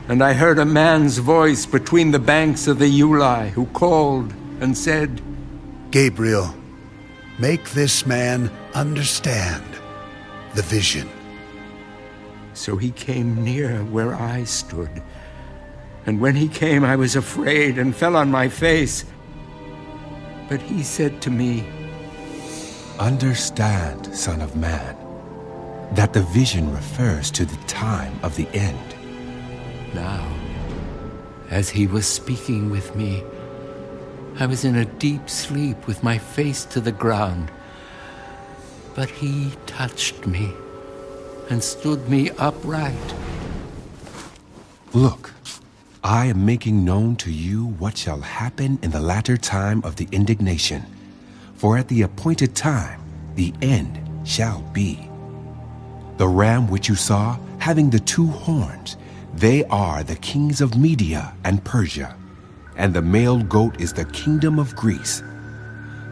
And I heard a man's voice between the banks of the Ulai, who called and said, Gabriel, make this man understand the vision. So he came near where I stood. And when he came, I was afraid and fell on my face. But he said to me, Understand, Son of Man, that the vision refers to the time of the end. Now, as he was speaking with me, I was in a deep sleep with my face to the ground. But he touched me and stood me upright. Look, I am making known to you what shall happen in the latter time of the indignation. For at the appointed time, the end shall be. The ram which you saw, having the 2 horns, they are the kings of Media and Persia, and the male goat is the kingdom of Greece.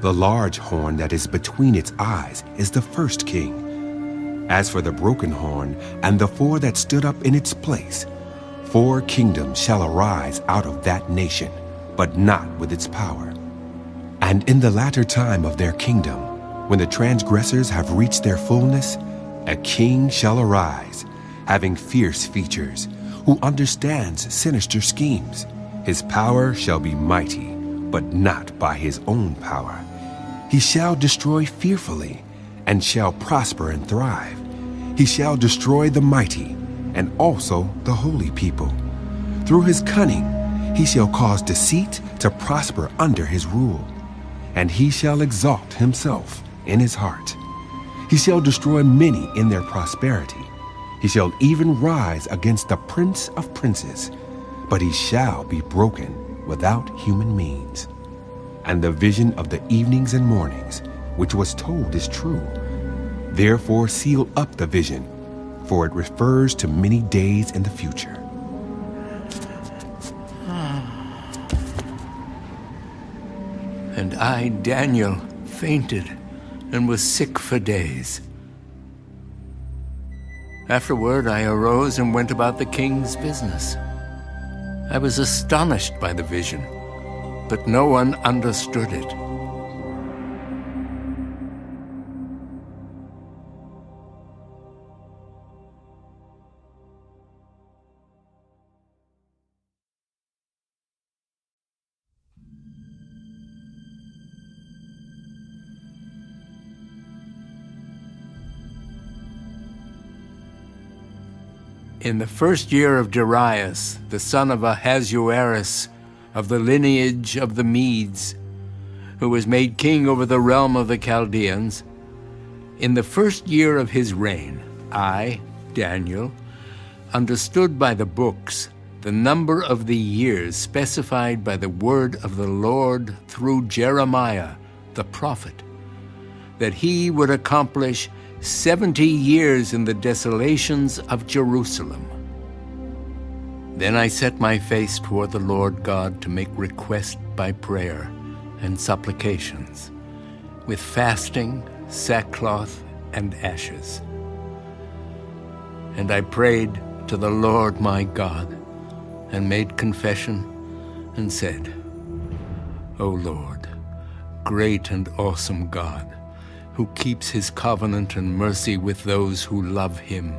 The large horn that is between its eyes is the first king. As for the broken horn and the 4 that stood up in its place, 4 kingdoms shall arise out of that nation, but not with its power. And in the latter time of their kingdom, when the transgressors have reached their fullness, A king shall arise, having fierce features, who understands sinister schemes. His power shall be mighty, but not by his own power. He shall destroy fearfully, and shall prosper and thrive. He shall destroy the mighty, and also the holy people. Through his cunning he shall cause deceit to prosper under his rule, and he shall exalt himself in his heart. He shall destroy many in their prosperity. He shall even rise against the prince of princes, but he shall be broken without human means. And the vision of the evenings and mornings, which was told, is true. Therefore seal up the vision, for it refers to many days in the future. And I, Daniel, fainted and was sick for days. Afterward I arose and went about the king's business. I was astonished by the vision, but no one understood it. In the first year of Darius, the son of Ahasuerus, of the lineage of the Medes, who was made king over the realm of the Chaldeans, in the first year of his reign, I, Daniel, understood by the books the number of the years specified by the word of the Lord through Jeremiah, the prophet, that he would accomplish 70 years in the desolations of Jerusalem. Then I set my face toward the Lord God to make request by prayer and supplications, with fasting, sackcloth, and ashes. And I prayed to the Lord my God, and made confession, and said, O Lord, great and awesome God, who keeps his covenant and mercy with those who love him,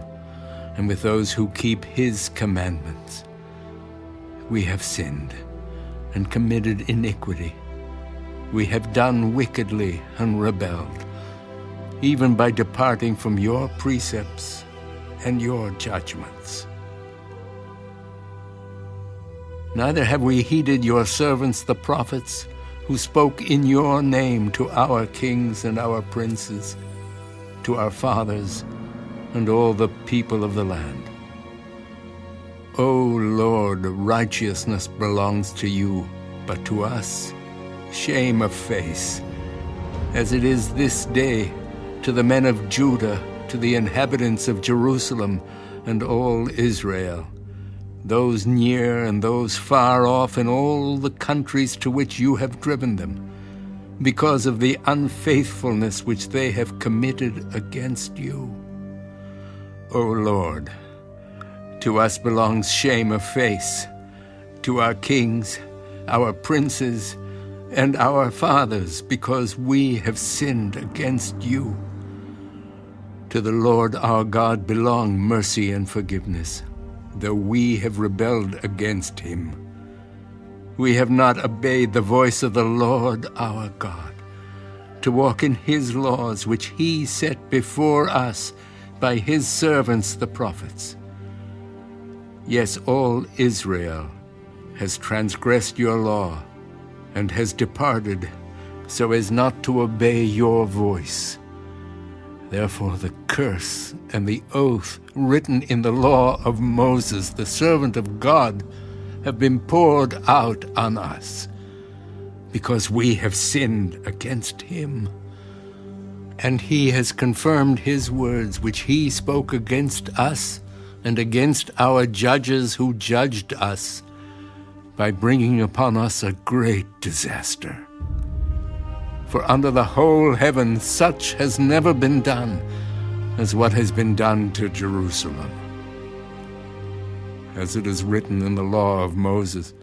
and with those who keep his commandments. We have sinned and committed iniquity. We have done wickedly and rebelled, even by departing from your precepts and your judgments. Neither have we heeded your servants the prophets, who spoke in your name to our kings and our princes, to our fathers and all the people of the land. O Lord, righteousness belongs to you, but to us shame of face, as it is this day to the men of Judah, to the inhabitants of Jerusalem and all Israel, those near and those far off in all the countries to which you have driven them, because of the unfaithfulness which they have committed against you. O Lord, to us belongs shame of face, to our kings, our princes, and our fathers, because we have sinned against you. To the Lord our God belong mercy and forgiveness, though we have rebelled against him. We have not obeyed the voice of the Lord our God, to walk in his laws which he set before us by his servants the prophets. Yes, all Israel has transgressed your law and has departed so as not to obey your voice. Therefore the curse and the oath written in the law of Moses, the servant of God, have been poured out on us, because we have sinned against him. And he has confirmed his words which he spoke against us and against our judges who judged us, by bringing upon us a great disaster. For under the whole heaven such has never been done as what has been done to Jerusalem. As it is written in the law of Moses,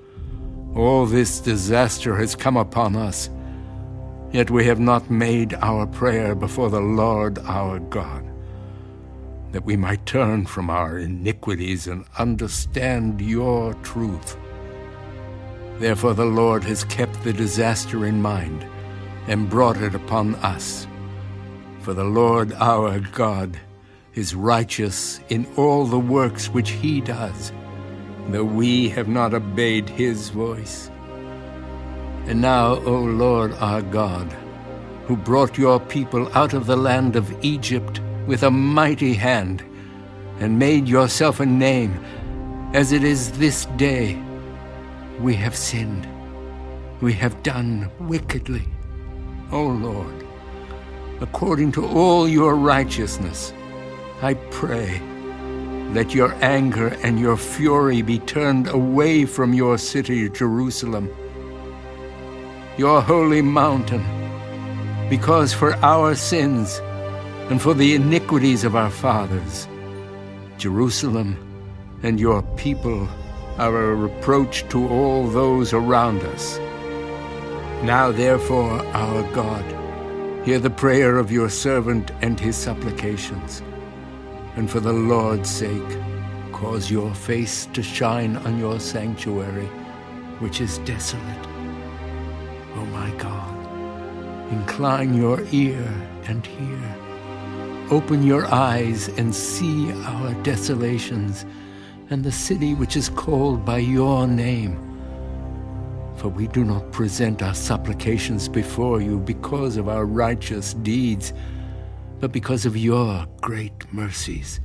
all this disaster has come upon us, yet we have not made our prayer before the Lord our God. that we might turn from our iniquities and understand your truth. Therefore the Lord has kept the disaster in mind and brought it upon us. For the Lord our God is righteous in all the works which he does, though we have not obeyed his voice. And now, O Lord our God, who brought your people out of the land of Egypt with a mighty hand, and made yourself a name, as it is this day, we have sinned. We have done wickedly. O Lord, according to all your righteousness, I pray, let your anger and your fury be turned away from your city, Jerusalem, your holy mountain, because for our sins and for the iniquities of our fathers, Jerusalem and your people are a reproach to all those around us. Now therefore, our God, hear the prayer of your servant and his supplications, and for the Lord's sake, cause your face to shine on your sanctuary, which is desolate. O my God, incline your ear and hear. Open your eyes and see our desolations and the city which is called by your name. For we do not present our supplications before you because of our righteous deeds, but because of your great mercies.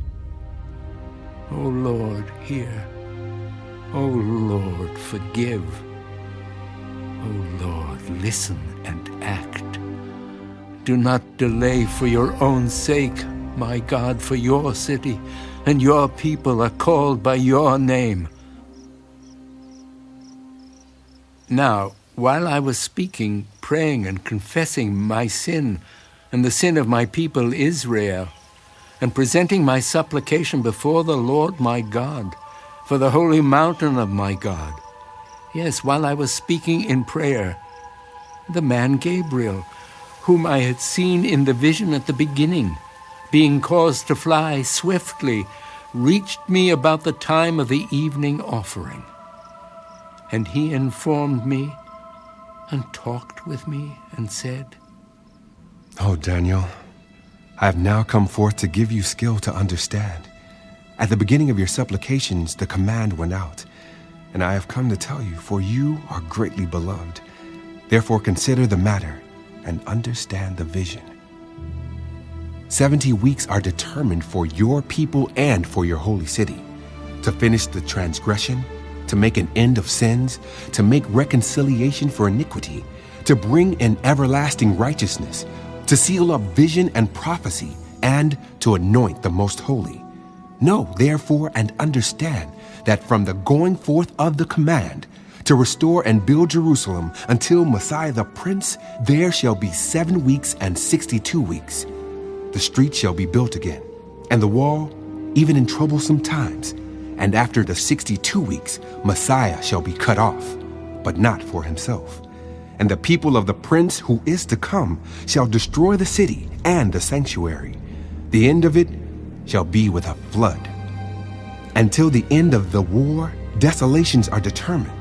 O Lord, hear. O Lord, forgive. O Lord, listen and act. Do not delay for your own sake, my God, for your city and your people are called by your name. Now, while I was speaking, praying, and confessing my sin and the sin of my people Israel, and presenting my supplication before the Lord my God, for the holy mountain of my God, yes, while I was speaking in prayer, the man Gabriel, whom I had seen in the vision at the beginning, being caused to fly swiftly, reached me about the time of the evening offering. And he informed me and talked with me and said, "O Daniel, I have now come forth to give you skill to understand. At the beginning of your supplications, the command went out, and I have come to tell you, for you are greatly beloved. Therefore consider the matter and understand the vision. 70 weeks are determined for your people and for your holy city, to finish the transgression, to make an end of sins, to make reconciliation for iniquity, to bring in everlasting righteousness, to seal up vision and prophecy, and to anoint the most holy. Know, therefore, and understand that from the going forth of the command to restore and build Jerusalem until Messiah the Prince, there shall be 7 weeks and 62 weeks. The street shall be built again, and the wall, even in troublesome times. And after the 62 weeks, Messiah shall be cut off, but not for himself. And the people of the Prince who is to come shall destroy the city and the sanctuary. The end of it shall be with a flood. Until the end of the war, desolations are determined.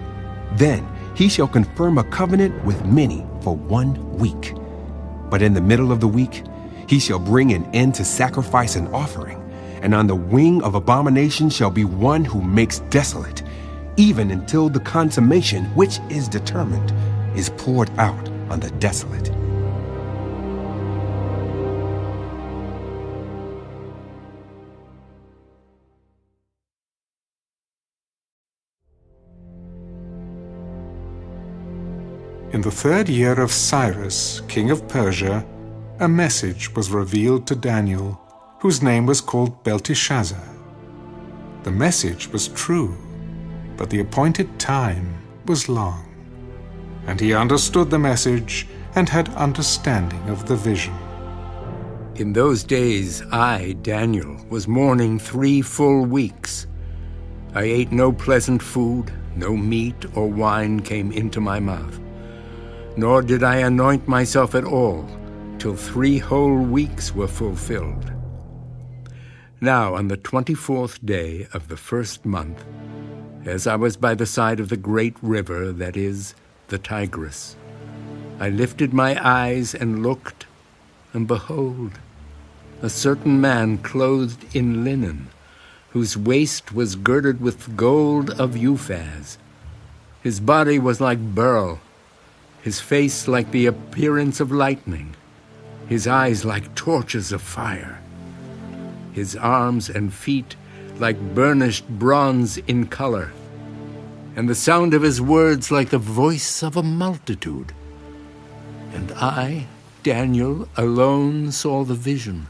Then he shall confirm a covenant with many for 1 week. But in the middle of the week, he shall bring an end to sacrifice and offering, and on the wing of abomination shall be one who makes desolate, even until the consummation which is determined is poured out on the desolate. In the 3rd year of Cyrus, king of Persia, a message was revealed to Daniel, whose name was called Belteshazzar. The message was true, but the appointed time was long. And he understood the message and had understanding of the vision. In those days I, Daniel, was mourning 3 full weeks. I ate no pleasant food, no meat or wine came into my mouth. Nor did I anoint myself at all, till 3 whole weeks were fulfilled. Now, on the 24th day of the first month, as I was by the side of the great river that is the Tigris, I lifted my eyes and looked, and behold, a certain man clothed in linen, whose waist was girded with gold of Uphaz. His body was like beryl, his face like the appearance of lightning, his eyes like torches of fire, his arms and feet like burnished bronze in color, and the sound of his words like the voice of a multitude. And I, Daniel, alone saw the vision,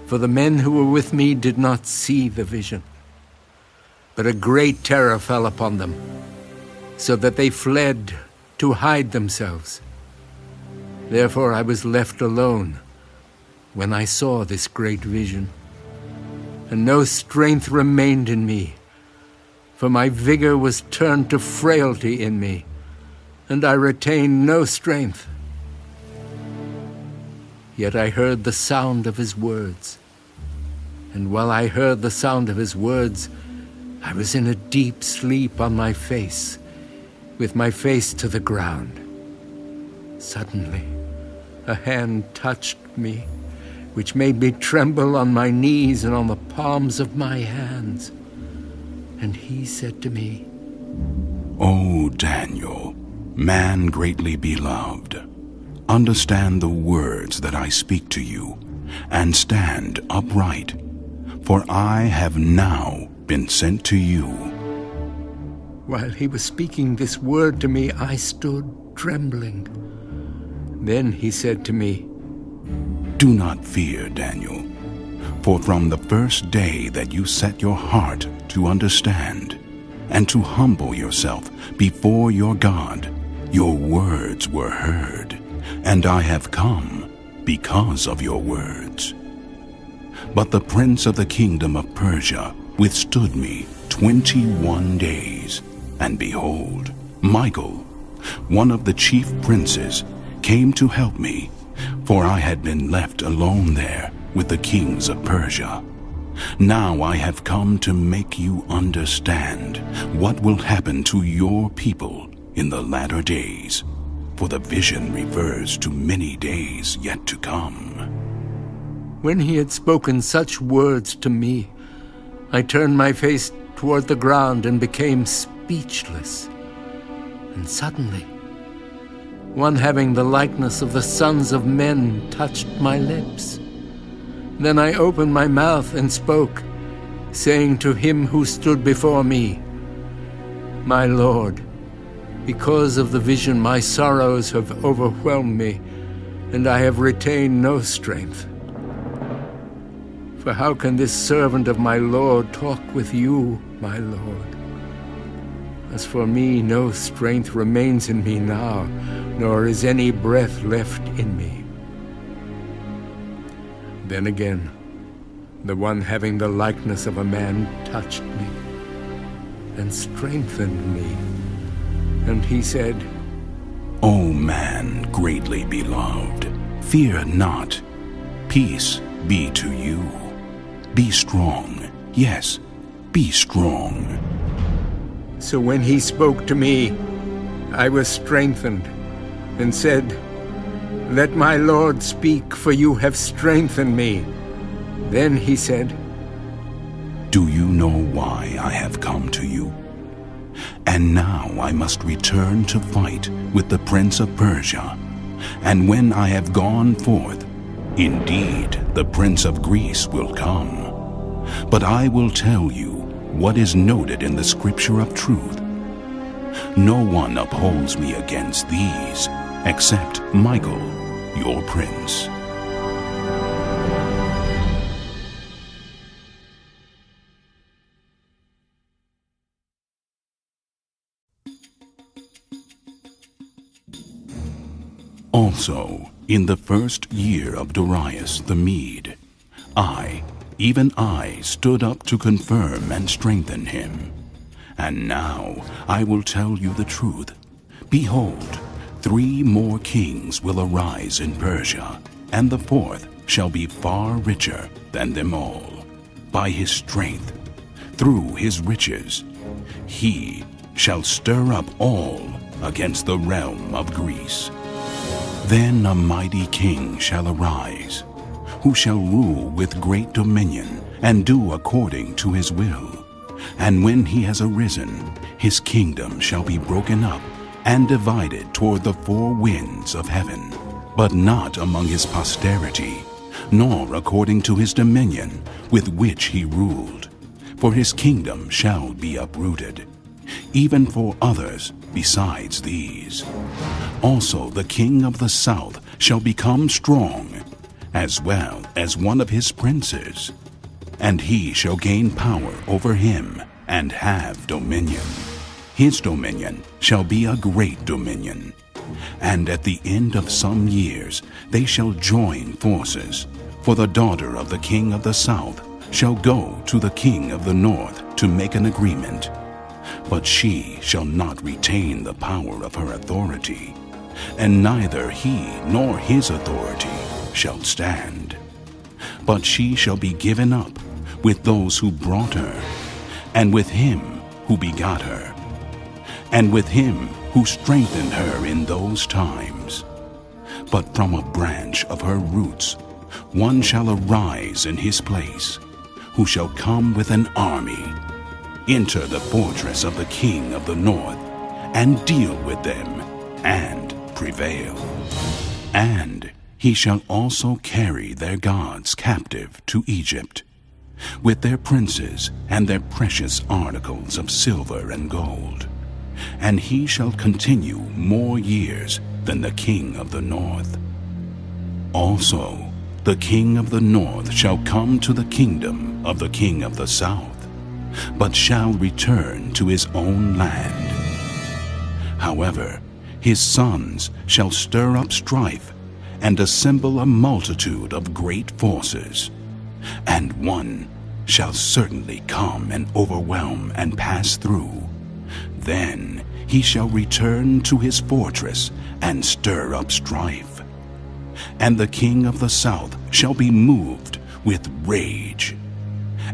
for the men who were with me did not see the vision. But a great terror fell upon them, so that they fled to hide themselves. Therefore I was left alone when I saw this great vision, and no strength remained in me, for my vigor was turned to frailty in me, and I retained no strength. Yet I heard the sound of his words, and while I heard the sound of his words, I was in a deep sleep on my face, with my face to the ground. Suddenly, a hand touched me, which made me tremble on my knees and on the palms of my hands. And he said to me, O Daniel, man greatly beloved, understand the words that I speak to you, and stand upright, for I have now been sent to you. While he was speaking this word to me, I stood trembling. Then he said to me, Do not fear, Daniel, for from the first day that you set your heart to understand and to humble yourself before your God, your words were heard, and I have come because of your words. But the prince of the kingdom of Persia withstood me 21 days, and behold, Michael, one of the chief princes, came to help me, for I had been left alone there with the kings of Persia. Now I have come to make you understand what will happen to your people in the latter days, for the vision refers to many days yet to come. When he had spoken such words to me, I turned my face toward the ground and became speechless. And suddenly, one having the likeness of the sons of men touched my lips. Then I opened my mouth and spoke, saying to him who stood before me, My Lord, because of the vision my sorrows have overwhelmed me, and I have retained no strength. For how can this servant of my Lord talk with you, my Lord? As for me, no strength remains in me now, nor is any breath left in me. Then again, the one having the likeness of a man touched me and strengthened me. And he said, O man greatly beloved, fear not. Peace be to you. Be strong. Yes, be strong. So when he spoke to me, I was strengthened, and said, Let my Lord speak, for you have strengthened me. Then he said, Do you know why I have come to you? And now I must return to fight with the prince of Persia. And when I have gone forth, indeed the prince of Greece will come. But I will tell you what is noted in the scripture of truth. No one upholds me against these, except Michael, your prince. Also, in the first year of Darius the Mede, even I, stood up to confirm and strengthen him. And now I will tell you the truth. Behold, 3 more kings will arise in Persia, and the 4th shall be far richer than them all. by his strength, through his riches. He shall stir up all against the realm of Greece. Then a mighty king shall arise, who shall rule with great dominion and do according to his will. And when he has arisen, his kingdom shall be broken up and divided toward the four winds of heaven, but not among his posterity, nor according to his dominion with which he ruled. For his kingdom shall be uprooted, even for others besides these. Also the king of the south shall become strong, as well as one of his princes, and he shall gain power over him and have dominion. His dominion shall be a great dominion, and at the end of some years they shall join forces, for the daughter of the king of the south shall go to the king of the north to make an agreement. But she shall not retain the power of her authority, and neither he nor his authority shall stand. But she shall be given up with those who brought her, and with him who begot her, and with him who strengthened her in those times. But from a branch of her roots one shall arise in his place, who shall come with an army, enter the fortress of the king of the north, and deal with them, and prevail. And he shall also carry their gods captive to Egypt, with their princes and their precious articles of silver and gold. And he shall continue more years than the king of the north. Also, the king of the north shall come to the kingdom of the king of the south, but shall return to his own land. However, his sons shall stir up strife and assemble a multitude of great forces, and one shall certainly come and overwhelm and pass through. Then he shall return to his fortress and stir up strife. And the king of the south shall be moved with rage,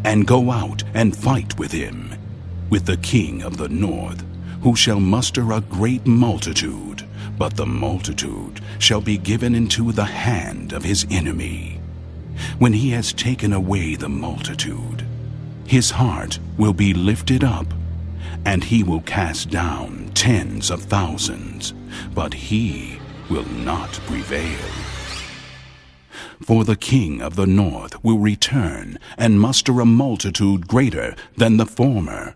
and go out and fight with him, with the king of the north, who shall muster a great multitude, but the multitude shall be given into the hand of his enemy. When he has taken away the multitude, his heart will be lifted up, and he will cast down tens of thousands, but he will not prevail. For the king of the north will return and muster a multitude greater than the former,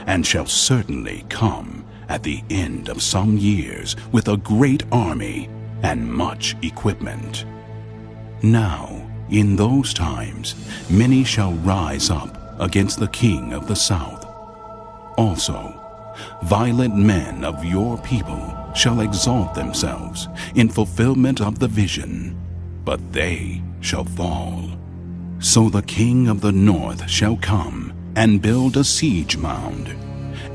and shall certainly come at the end of some years with a great army and much equipment. Now, in those times, many shall rise up against the king of the south. Also, violent men of your people shall exalt themselves in fulfillment of the vision, but they shall fall. So the king of the north shall come and build a siege mound,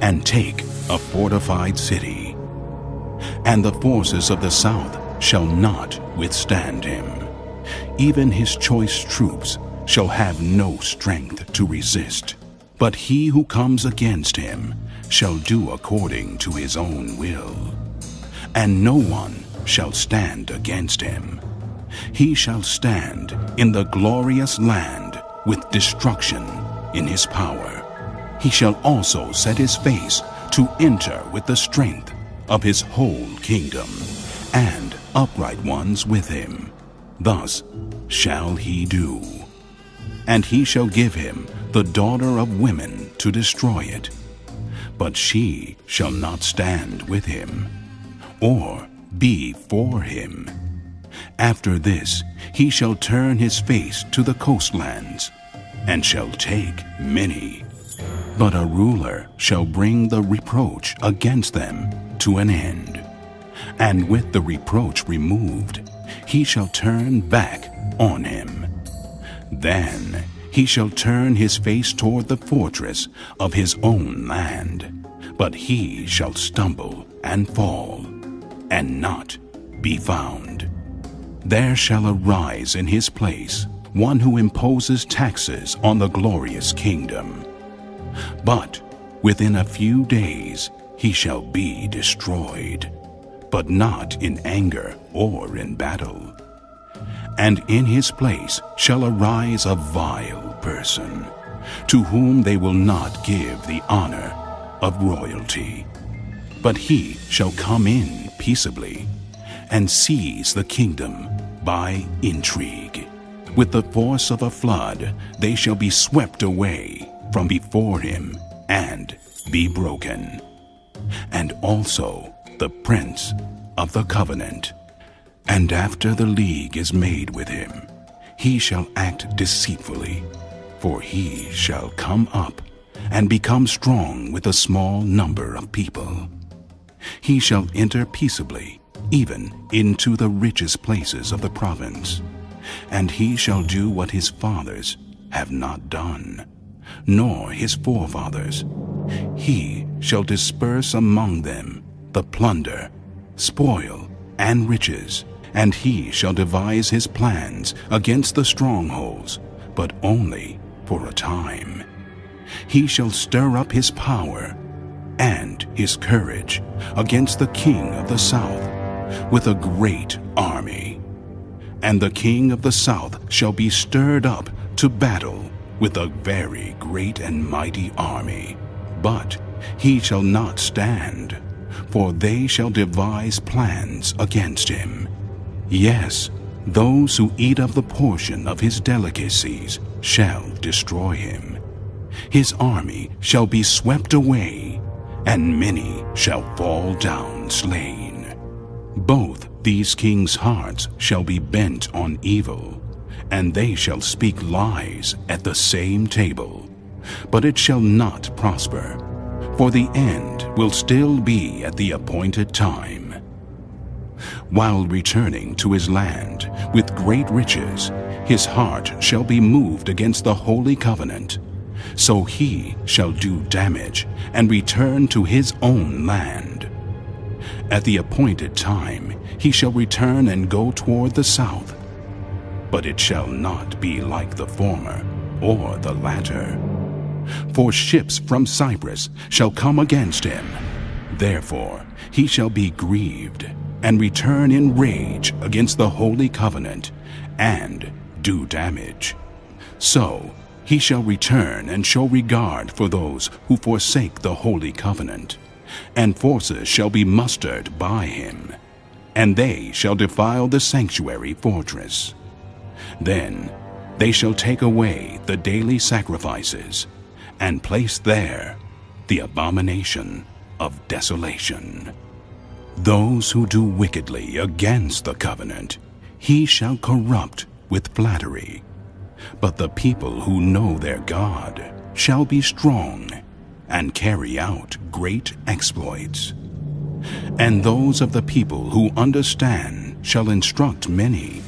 and take a fortified city. And the forces of the south shall not withstand him. Even his choice troops shall have no strength to resist. But he who comes against him shall do according to his own will, and no one shall stand against him. He shall stand in the glorious land with destruction in his power. He shall also set his face to enter with the strength of his whole kingdom, and upright ones with him. Thus shall he do. And he shall give him the daughter of women to destroy it, but she shall not stand with him, or be for him. After this he shall turn his face to the coastlands, and shall take many. But a ruler shall bring the reproach against them to an end, and with the reproach removed, he shall turn back on him. Then he shall turn his face toward the fortress of his own land, but he shall stumble and fall, and not be found. There shall arise in his place one who imposes taxes on the glorious kingdom. But within a few days he shall be destroyed, but not in anger or in battle. And in his place shall arise a vile person, to whom they will not give the honor of royalty. But he shall come in peaceably, and seize the kingdom by intrigue. With the force of a flood they shall be swept away from before him, and be broken. And also the prince of the covenant. And after the league is made with him, he shall act deceitfully, for he shall come up and become strong with a small number of people. He shall enter peaceably, even into the richest places of the province, and he shall do what his fathers have not done, nor his forefathers. He shall disperse among them the plunder, spoil, and riches, and he shall devise his plans against the strongholds, but only for a time. He shall stir up his power and his courage against the king of the south with a great army. And the king of the south shall be stirred up to battle with a very great and mighty army. But he shall not stand, for they shall devise plans against him. Yes, those who eat of the portion of his delicacies shall destroy him. His army shall be swept away, and many shall fall down slain. Both these kings' hearts shall be bent on evil, and they shall speak lies at the same table. But it shall not prosper, for the end will still be at the appointed time. While returning to his land with great riches, his heart shall be moved against the holy covenant. So he shall do damage and return to his own land. At the appointed time he shall return and go toward the south. But it shall not be like the former or the latter. For ships from Cyprus shall come against him. Therefore he shall be grieved, and return in rage against the holy covenant, and do damage. So he shall return and show regard for those who forsake the holy covenant, and forces shall be mustered by him, and they shall defile the sanctuary fortress. Then they shall take away the daily sacrifices, and place there the abomination of desolation. Those who do wickedly against the covenant, he shall corrupt with flattery. But the people who know their God shall be strong, and carry out great exploits. And those of the people who understand shall instruct many.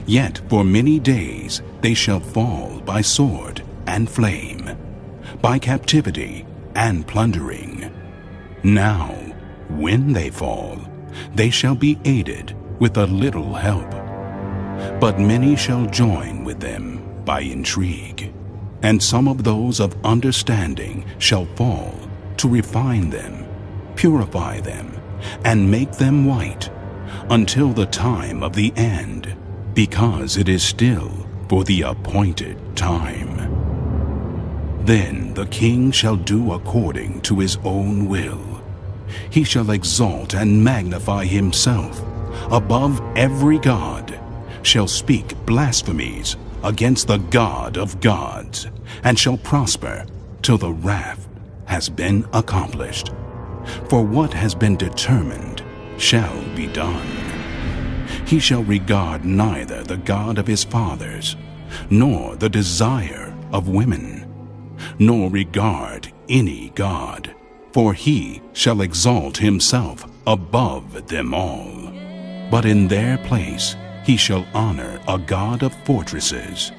Yet for many days they shall fall by sword and flame, by captivity and plundering. Now, when they fall, they shall be aided with a little help. But many shall join with them by intrigue, and some of those of understanding shall fall to refine them, purify them, and make them white, until the time of the end, because it is still for the appointed time. Then the king shall do according to his own will. He shall exalt and magnify himself above every god, shall speak blasphemies against the God of gods, and shall prosper till the wrath has been accomplished. For what has been determined shall be done. He shall regard neither the God of his fathers, nor the desire of women, nor regard any god, for he shall exalt himself above them all. But in their place he shall honor a God of fortresses,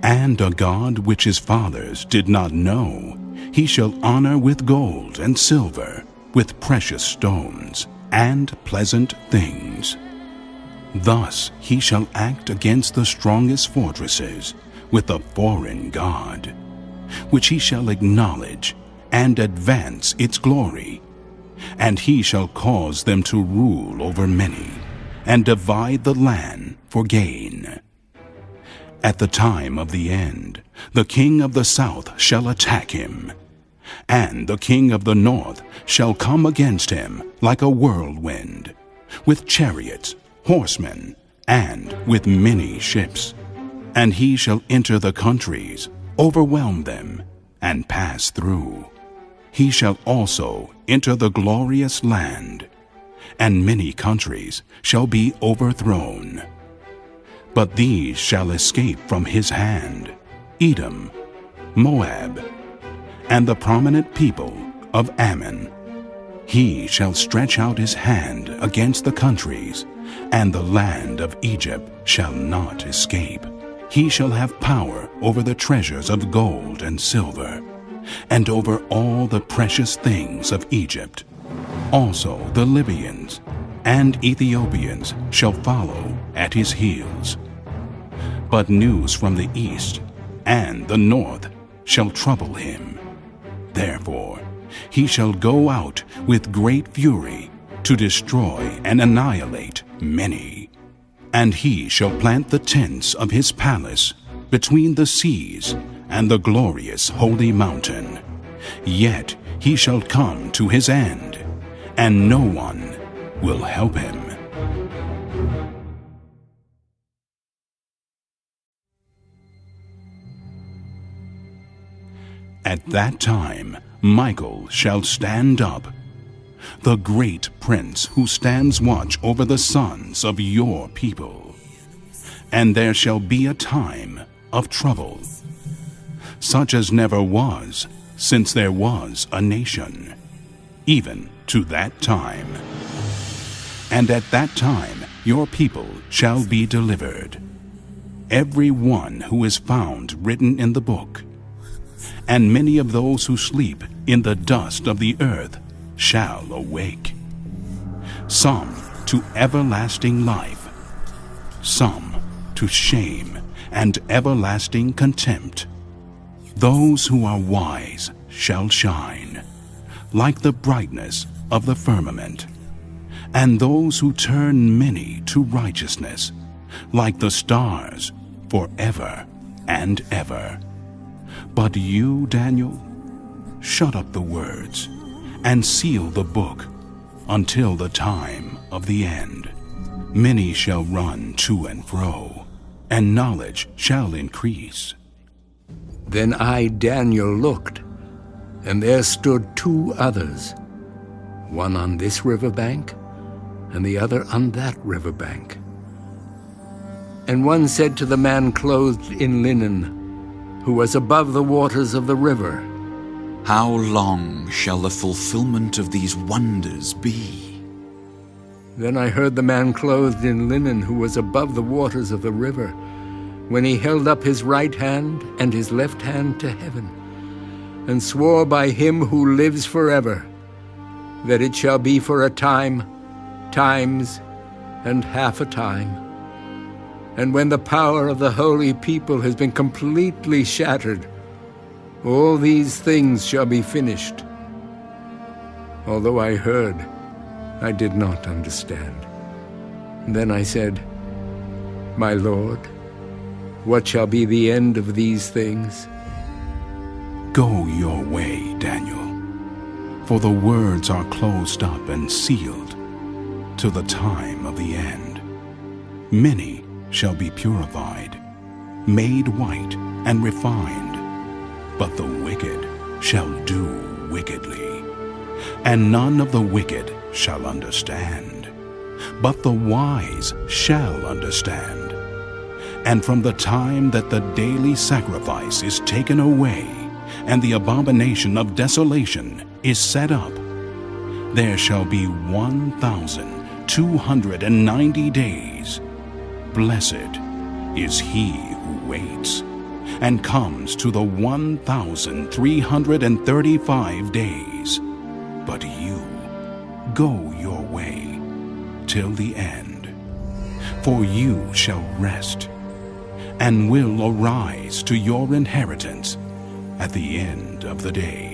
and a God which his fathers did not know he shall honor with gold and silver, with precious stones and pleasant things. Thus he shall act against the strongest fortresses with a foreign god, which he shall acknowledge and advance its glory. And he shall cause them to rule over many, and divide the land for gain. At the time of the end, the king of the south shall attack him, and the king of the north shall come against him like a whirlwind, with chariots, horsemen, and with many ships. And he shall enter the countries, overwhelm them, and pass through. He shall also enter the glorious land, and many countries shall be overthrown. But these shall escape from his hand: Edom, Moab, and the prominent people of Ammon. He shall stretch out his hand against the countries, and the land of Egypt shall not escape. He shall have power over the treasures of gold and silver, and over all the precious things of Egypt. Also the Libyans and Ethiopians shall follow at his heels. But news from the east and the north shall trouble him. Therefore he shall go out with great fury to destroy and annihilate many. And he shall plant the tents of his palace between the seas and the glorious holy mountain. Yet he shall come to his end, and no one will help him. At that time Michael shall stand up, the great prince who stands watch over the sons of your people. And there shall be a time of trouble, such as never was since there was a nation, even to that time. And at that time your people shall be delivered, every one who is found written in the book. And many of those who sleep in the dust of the earth shall awake, some to everlasting life, some to shame and everlasting contempt. Those who are wise shall shine, like the brightness of the firmament, and those who turn many to righteousness, like the stars forever and ever. But you, Daniel, shut up the words and seal the book until the time of the end. Many shall run to and fro, and knowledge shall increase. Then I, Daniel, looked, and there stood two others, one on this riverbank, and the other on that riverbank. And one said to the man clothed in linen, who was above the waters of the river, How long shall the fulfillment of these wonders be? Then I heard the man clothed in linen who was above the waters of the river, when he held up his right hand and his left hand to heaven, and swore by him who lives forever, that it shall be for a time, times, and half a time. And when the power of the holy people has been completely shattered, all these things shall be finished. Although I heard, I did not understand. And then I said, My Lord, what shall be the end of these things? Go your way, Daniel, for the words are closed up and sealed till the time of the end. Many shall be purified, made white and refined, but the wicked shall do wickedly, and none of the wicked shall understand, but the wise shall understand. And from the time that the daily sacrifice is taken away, and the abomination of desolation is set up, there shall be 1,290 days. Blessed is he who waits, and comes to the 1,335 days. But you, go your way till the end. for you shall rest, and will arise to your inheritance at the end of the day.